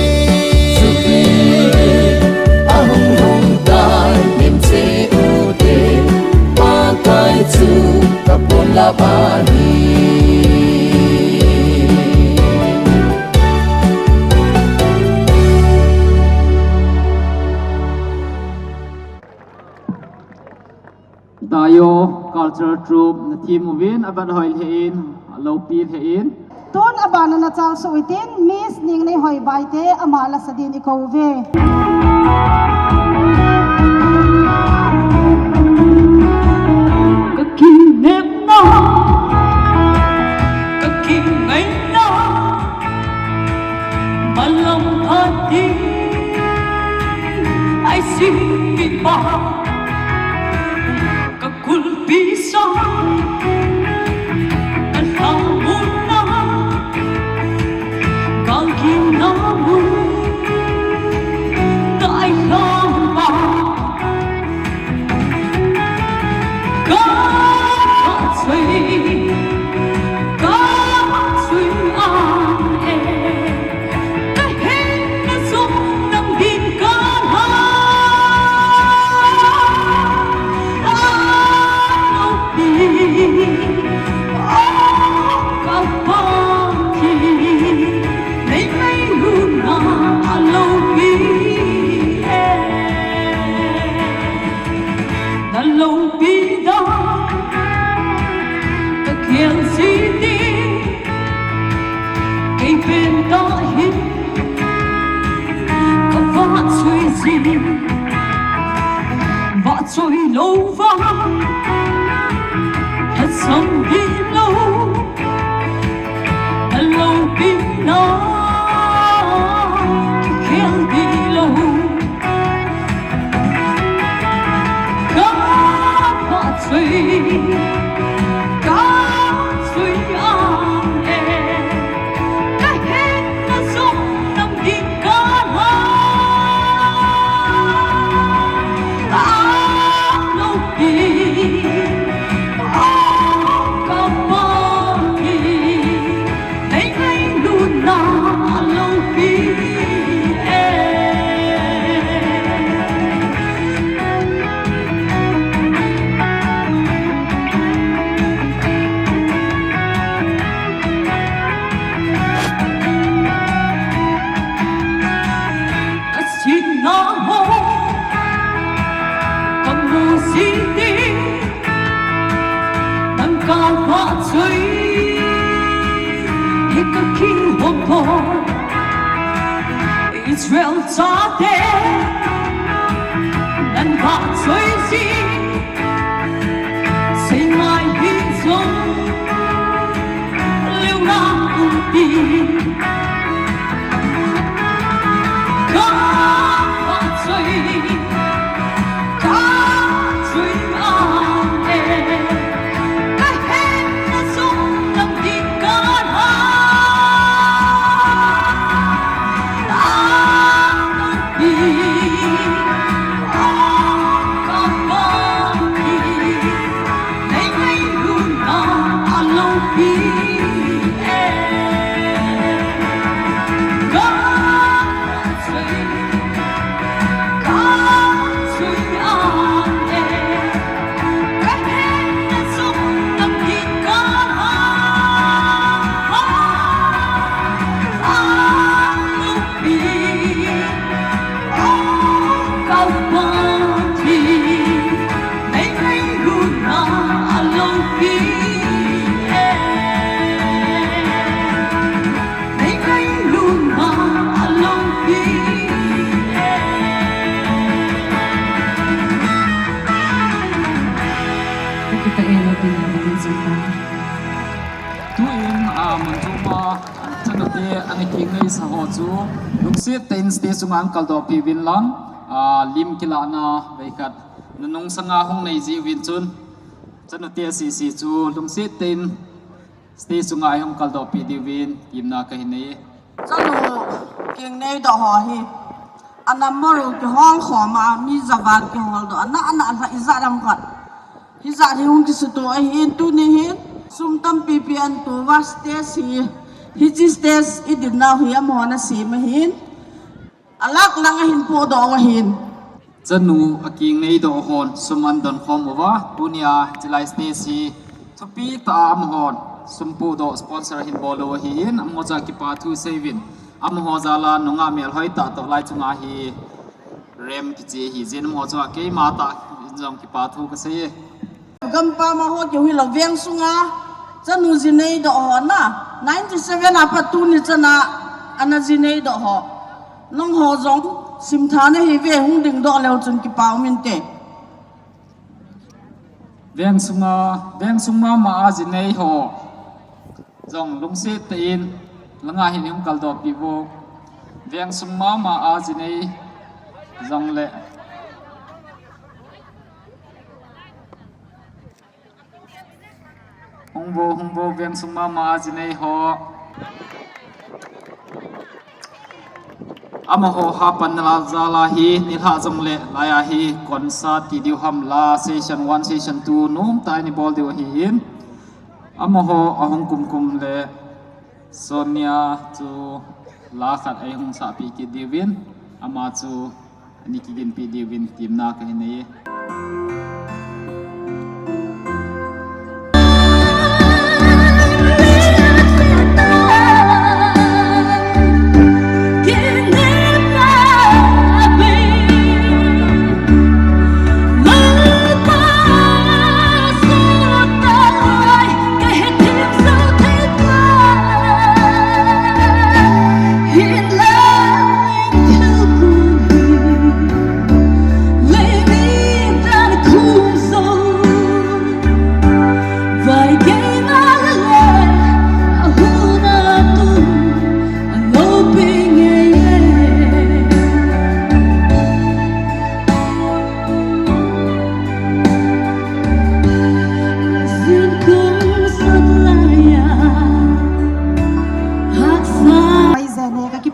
a hùng hùng tai lim che u de pa kai chu ta pon la ba hi Dayo culture troupe na team win aban hoil hein low pin hein Ton abana na chal so itin miss ning nei hoi bai te amala sadin ikove. Kaking nep na kaking ngay na malam hati ay sipa kakulpisa at hamuna kalginamu tay hamba vợ trôi lâu vắng thật sông đi lâu thật lâu đi nó khéo đi lâu các vợ trôi an em cái hết nó giống nằm đi cá Israel ta te nan ba choi si say my hin song liu na pi ka ba choi an e kita elo pinagin sa tu in mun chu ma chanote ani king nei sa ho chu lungsi ten ste sunga ang kaldo pi win lang lim kila na veikat nung sanga hong nei ji win chun chanote si si chu lungsi ten ste sunga hong kaldo pi di win yimna ka hinei chanu king nei do ho hi anamaru ki hol khoma mi zavan ki hol do ana la izaram khat hiza hi hung ki su to hin tu ni hin sum tam pi pi an tu was te si hiji stes idin na hu am hona si ma hin alak lang hin po do wa hin chanu aking nei do hon suman don khom wa dunia chilai ste si thupi ta am hon sumpu do sponsor hin bolo hin am moja ki pa thu sevin am ho zala nunga mel hoi ta to lai chunga hi rem ki che hi jen mo cha ke ma ta jong ki pa thu ka se gampa ma ho ki wi lo veng sunga chanu jinei do ho na 97 apa tu ni chana ana jinei do ho nong ho jong sim thane hi ve hung ding do leo chun ki pau min te veng sunga ma a jinei ho jong lungse te in langa hin yum kal do pi bo veng sungma ma a jinei jong le hongbo veng sungma ma a jinei ho ama ho ha pan la zala hi ni ha jong le laya hi concert ti diu ham la session 1 session 2 num tai ni bol diu hi in ama ho ahong kum le Sonia chu la khat ai hung sa pi ki divin ama chu ani ki gin pi divin tim na ka hinai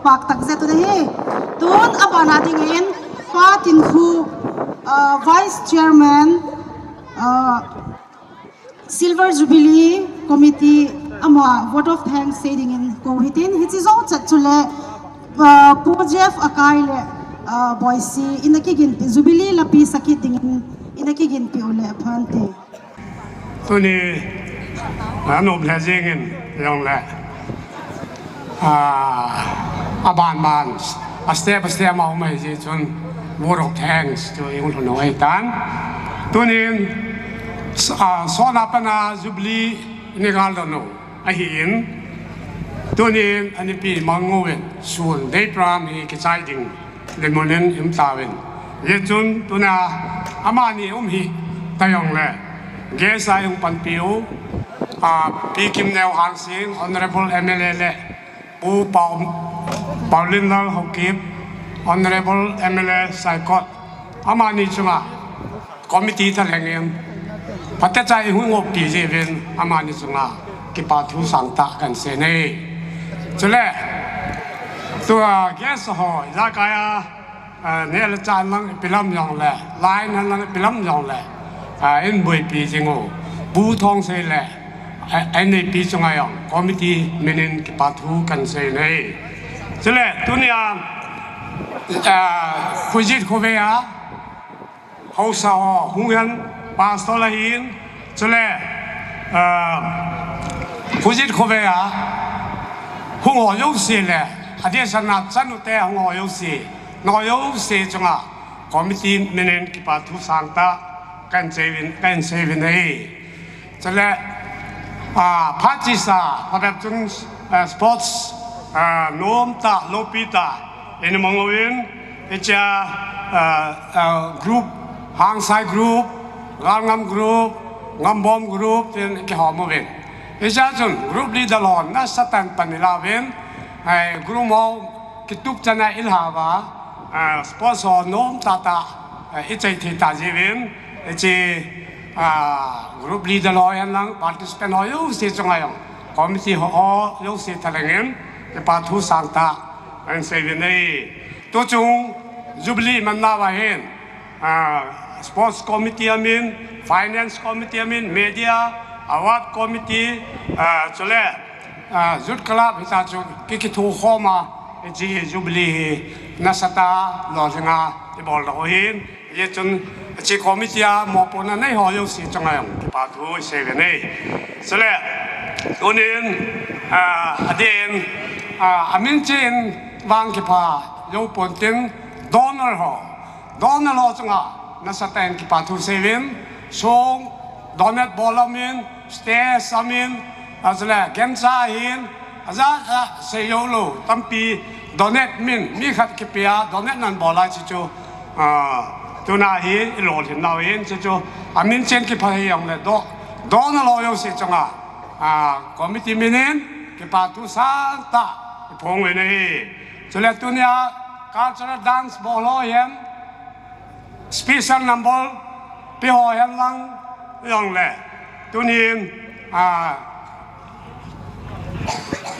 pak tak zetu dehi tun abana dingin fatin khu vice chairman silver jubilee committee ama vote of thanks saying in cohitin hit is all chule project akaile boise inaki gin jubilee lapi sakit dingin inaki gin pi ule phante tuni anu blessing yang la ban a step mau mai ji chun vote of thanks to yung noi tan tunin so na pana jubilee ni gal do no a hin tunin ani pi mangowen sul dei pram ni ki chai ding le monen im tawen ye chun tuna amani hi tayong le ge sa yung panpiu pi kim neo hang sing honorable MLA le pu Paulin Lal Hokip, Honorable MLA Saikot, Amani Chunga, Committee Talengim, Patachai Hungo Pizivin, Amani Chunga, Kipatu Santa and Sene. Chile, to a guest hall, Zakaya, Nel Chanang, Pilam Yongle, Line and Pilam Yongle, in Bui Pizingo, Butong Sele, NAP Chungayong, Committee Minin Kipatu can Sene. Chile, dunia kujit kovea, hausa hungan pastolahin, chile kujit kovea, hungo yosi le, adia sanat sanute hungo yosi, no yosi chunga, committee menen kipatu santa kan sevin chile Pachisa, padaptung sports. Nom ta lopita in mangowin it's a group hangsai group galngam group ngam bom group tin ki hom wen isa chun group leader lon na satan panila wen ai group mo ki tup chana ilhawa sponsor nom tata ichai thi ta ji wen chi group leader lo yan lang participant ho yu si chungayong committee ho yu si thalengem ke pa thu sang ta an se wen nei to chung Jubilee manna wa hen sports committee amin finance committee amin media award committee chole zut club hita chu ki thu khoma ji Jubilee nasata lo nga ibol ro hin ye chun chi committee mo pona nei ho yo si changayong pa thu se ve nei chole onin aden amin chen wang ki pa yo pon tin donor ho chunga nasatan ki pa thu se ven song donat bolamin stairs amin azla gensa hin aza se yolo tampi donat min mi khat ki pia donat nan bola chi chu tuna hi lo hin naw hin chi chu amin chen ki phai yang le donor lo yo se chunga committee minin ki pa thu sa ta phong we nei chule tunia cultural dance bolo yan special number pi ho yan lang yong le tunin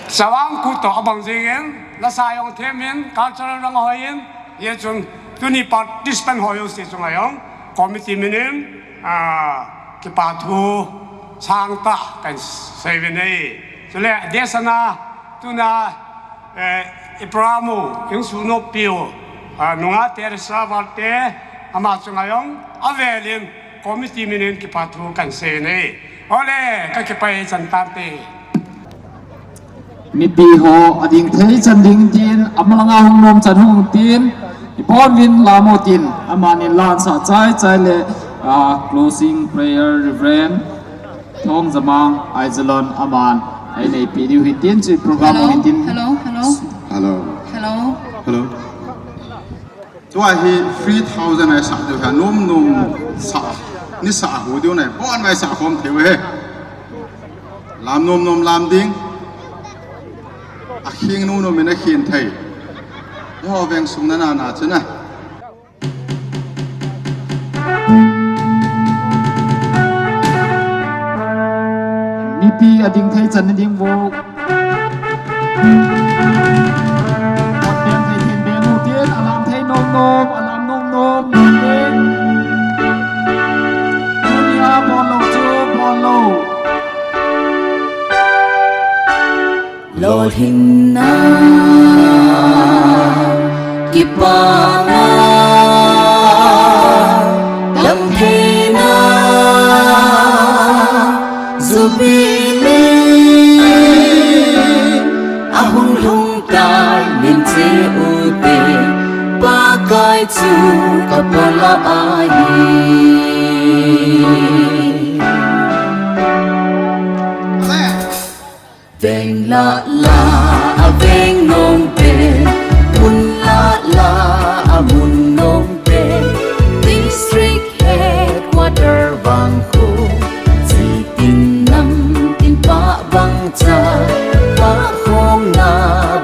sawang ku to abang jingen la sayong themin cultural lang ho yin ye chun tuni participant ho yo si chung ayong committee minin ki pa thu sang ta kan seven nei chule desana tuna ipramu yung sunop piyo nunga teresa varte ama chungayong avelin committee minin ki pathu kan se nei ole ka ki pai chantante mi pi ho ading thei chan ding tin amalanga hong nom chan hong tin ipon win lamo tin amani lan sa chai le closing prayer reverend thong zamang aijalon aman ai nei pi diu hitin chi program hitin helloตัวฮี3,000ไอ้สักเดียวกันนุ่มสักนี่สักหัวเดียวไหนป้อนไว้สักผมเทวเฮลามนุ่มลามดิ้งอาคิงนุ่มเป็นอาคินไทยแล้วแบ่งสูงนานาใช่ไหมนี่ปีอดิ้งไทยจันดิ้งโวนมอลามนมเองดุนยาบอลโลจูบอลโล Lohina Kipana Lamthena Jubilee Ahung lung tai lim che ute Pakai chu kapala ai Veng la veng nong pe mun la amun nong pe District Headquarter Bangko Chi tin nam tin pa bang cha Pa khong na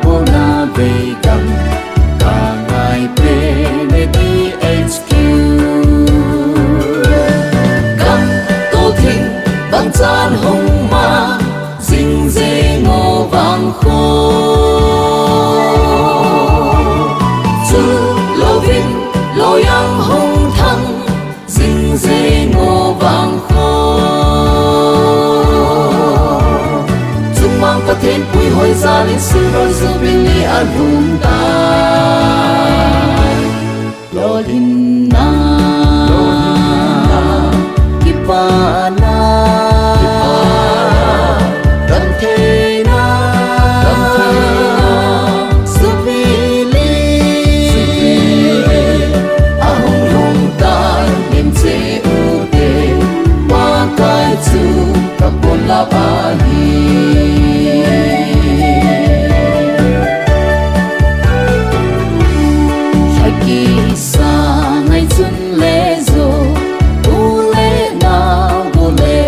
bo na ve gam Ka ngai pe ne DHQ Gam to thing bang chan hong ma Dinh dê ngô vàng khô Chú lô vinh lô yang hồng thăng Dinh dê ngô vàng khô Chúng mang có thiên bùi hồi ra lên sư rồi dù bình đi ăn hùng tai Lô đình na Kipana Lamthena Jubilee Ahung lung tai lim che ute Pakai chu kapon la bahi Haki sa ngai chun le zo Ule na bule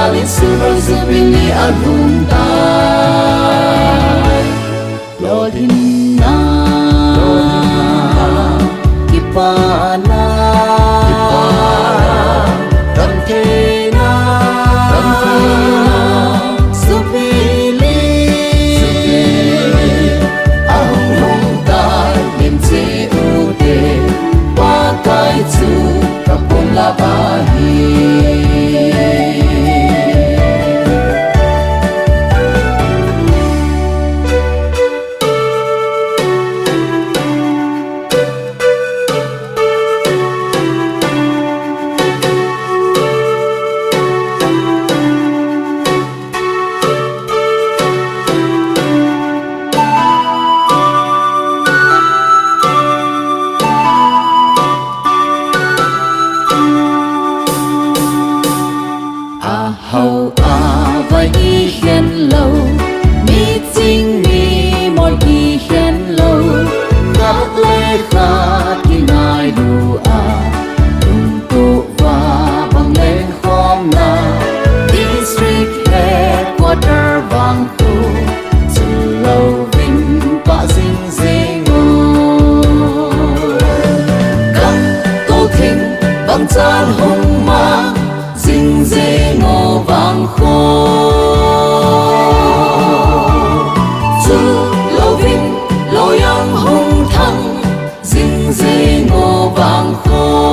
zalin silver jubilee alhum tai lodin na kipana ramthena jubilee alhum tai lim che ude pa kai chu kapon la bahi Chan hùng mang dinh dê ngô vàng khô chu lâu vinh lâu yang hùng thăng dinh dê ngô vàng khô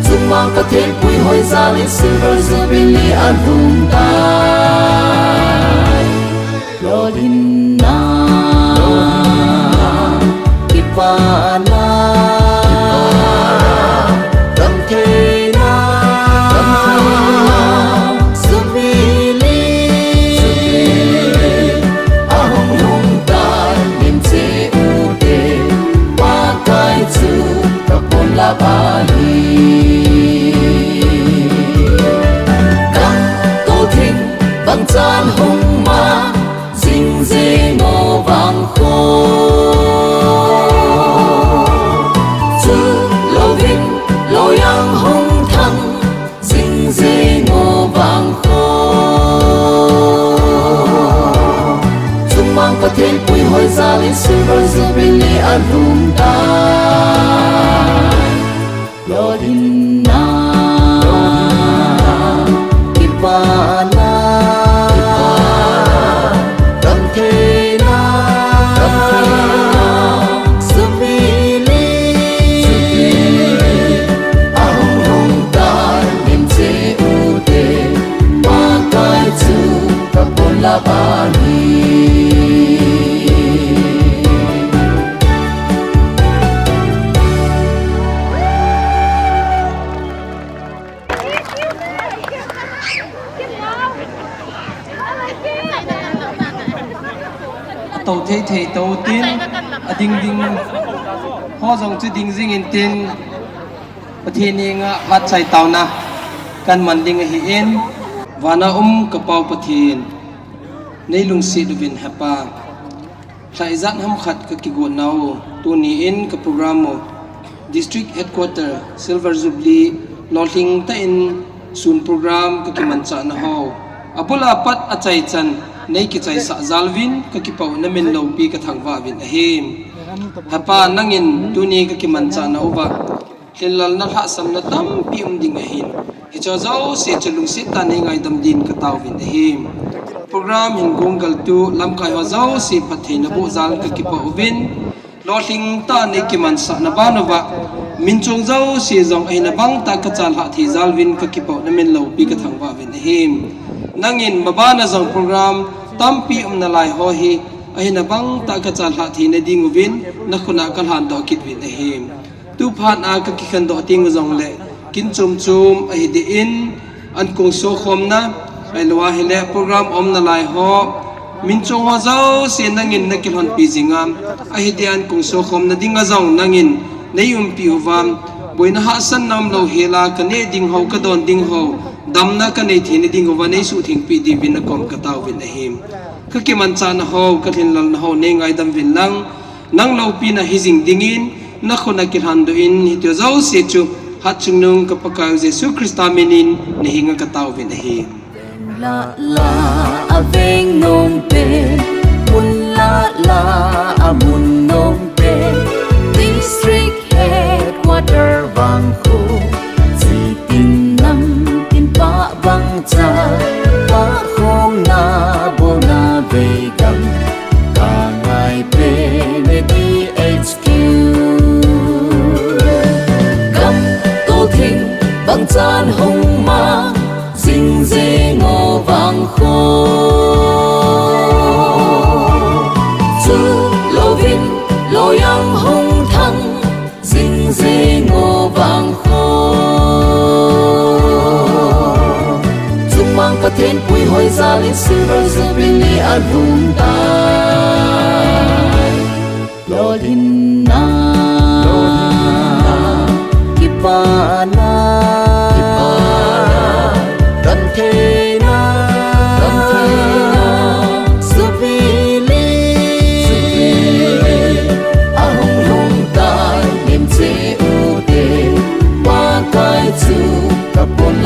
chung mang cả thiên bụi hồi ra lên silver jubilee alhum tai lodin na kipana chan hùng ma dinh dê ngô vàng khô chu lâu vinh lâu yang hùng thăng dinh dê ngô vàng khô chung mang cả thiên bụi hồi ra lên silver jubilee alhum tai lodin na kipana la bali tàu thế thế tàu tin ding ding ho dòng chữ ding ding in tinประเทศนี้งะวัดใจเตานะกันมันดิงhi en wana kapau pathin nei lung si du vin hapa thai zat ham khat ka ki go naw tu ni in ka program mo district headquarter silver jubilee nothing ta in sun program ka ki man cha na ho apula pat achai chan nei ki chai sa zalvin ka ki pau na min lo pi ka thangwa vin ahim hapa nangin tu ni ka ki man cha na oba hilal na ha sam na tam pi ding ahin hi cho zo se chalung se ta nei ngai dam din ka taw vin ahim program in gongal tu lam kai ho zo se pathe na bo zal ka ki pau vin lo hling ta nei ki man sa na ba no ba min chong zo se zong ai na bang ta ka chal ha thi zalvin ka ki pau na min lo pi ka thangwa vin ahim nangin baba na zong program tampi na lai ho hi ai na bang ta ka chal ha thi na ding vin na khuna kal han do kit vin ahim tu phan a ka ki khan do ting zong le kin chum chum ai de in an kong so khom na ai lwa hele program om na lai ho min chong ho zau se nangin na ki hon pi jingam ai de an kong so khom na dinga zong nangin nei pi huwam boina ha san nam lo hela ka ne ding ho ka don ding ho damna ka nei thini ding ho nei su thing pi di bin kom ka taw vin ahim ka ki man cha na ho ka thin lal na ho ne ngai dam vin nang lo pi na hijing dingin na khona ki han do in hi to zau se chu hat chung nung kapakaw Jesu Christa minin ni hinga kataw vin hi la la aveng nong pe mun la la amun nong pe district headquarter bang khu si tin nam tin pa bang cha pa khong na bo na ve gam ka ngai pe ne DHQ gam to thing bang chan hong ma ding dê ngô vang khô chu lô vin lô yang hong thăng ding dê ngô vang khô chung mang pa thiên pui hoi za lên silver Jubilee a lung tai lo din na ki pa na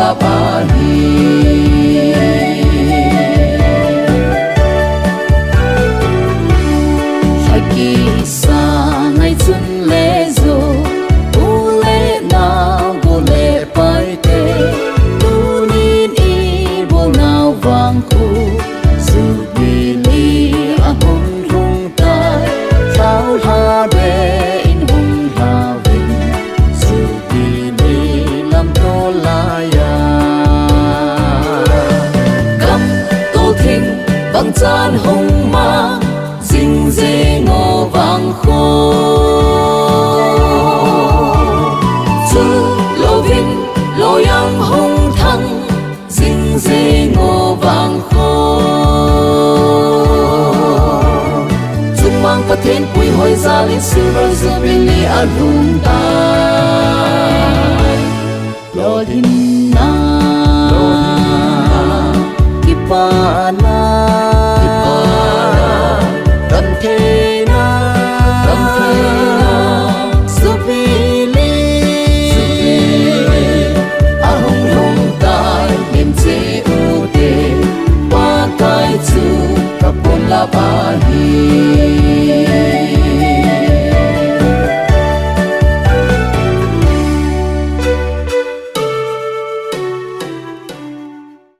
la bahi Shaki sa ngay chun le zo u le na bo le pai te tu nin i bo nao vang khu Jubilee a hong rung tai thao ha be in hong ha vin Jubilee lam to la ya bang chan hong ma ding dê ngô vang khô chu lô vin lô yang hong thăng ding dê ngô vang khô chung mang pa thiên pui hoi za lên silver Jubilee a lung tai lo din na ki pa na la bahi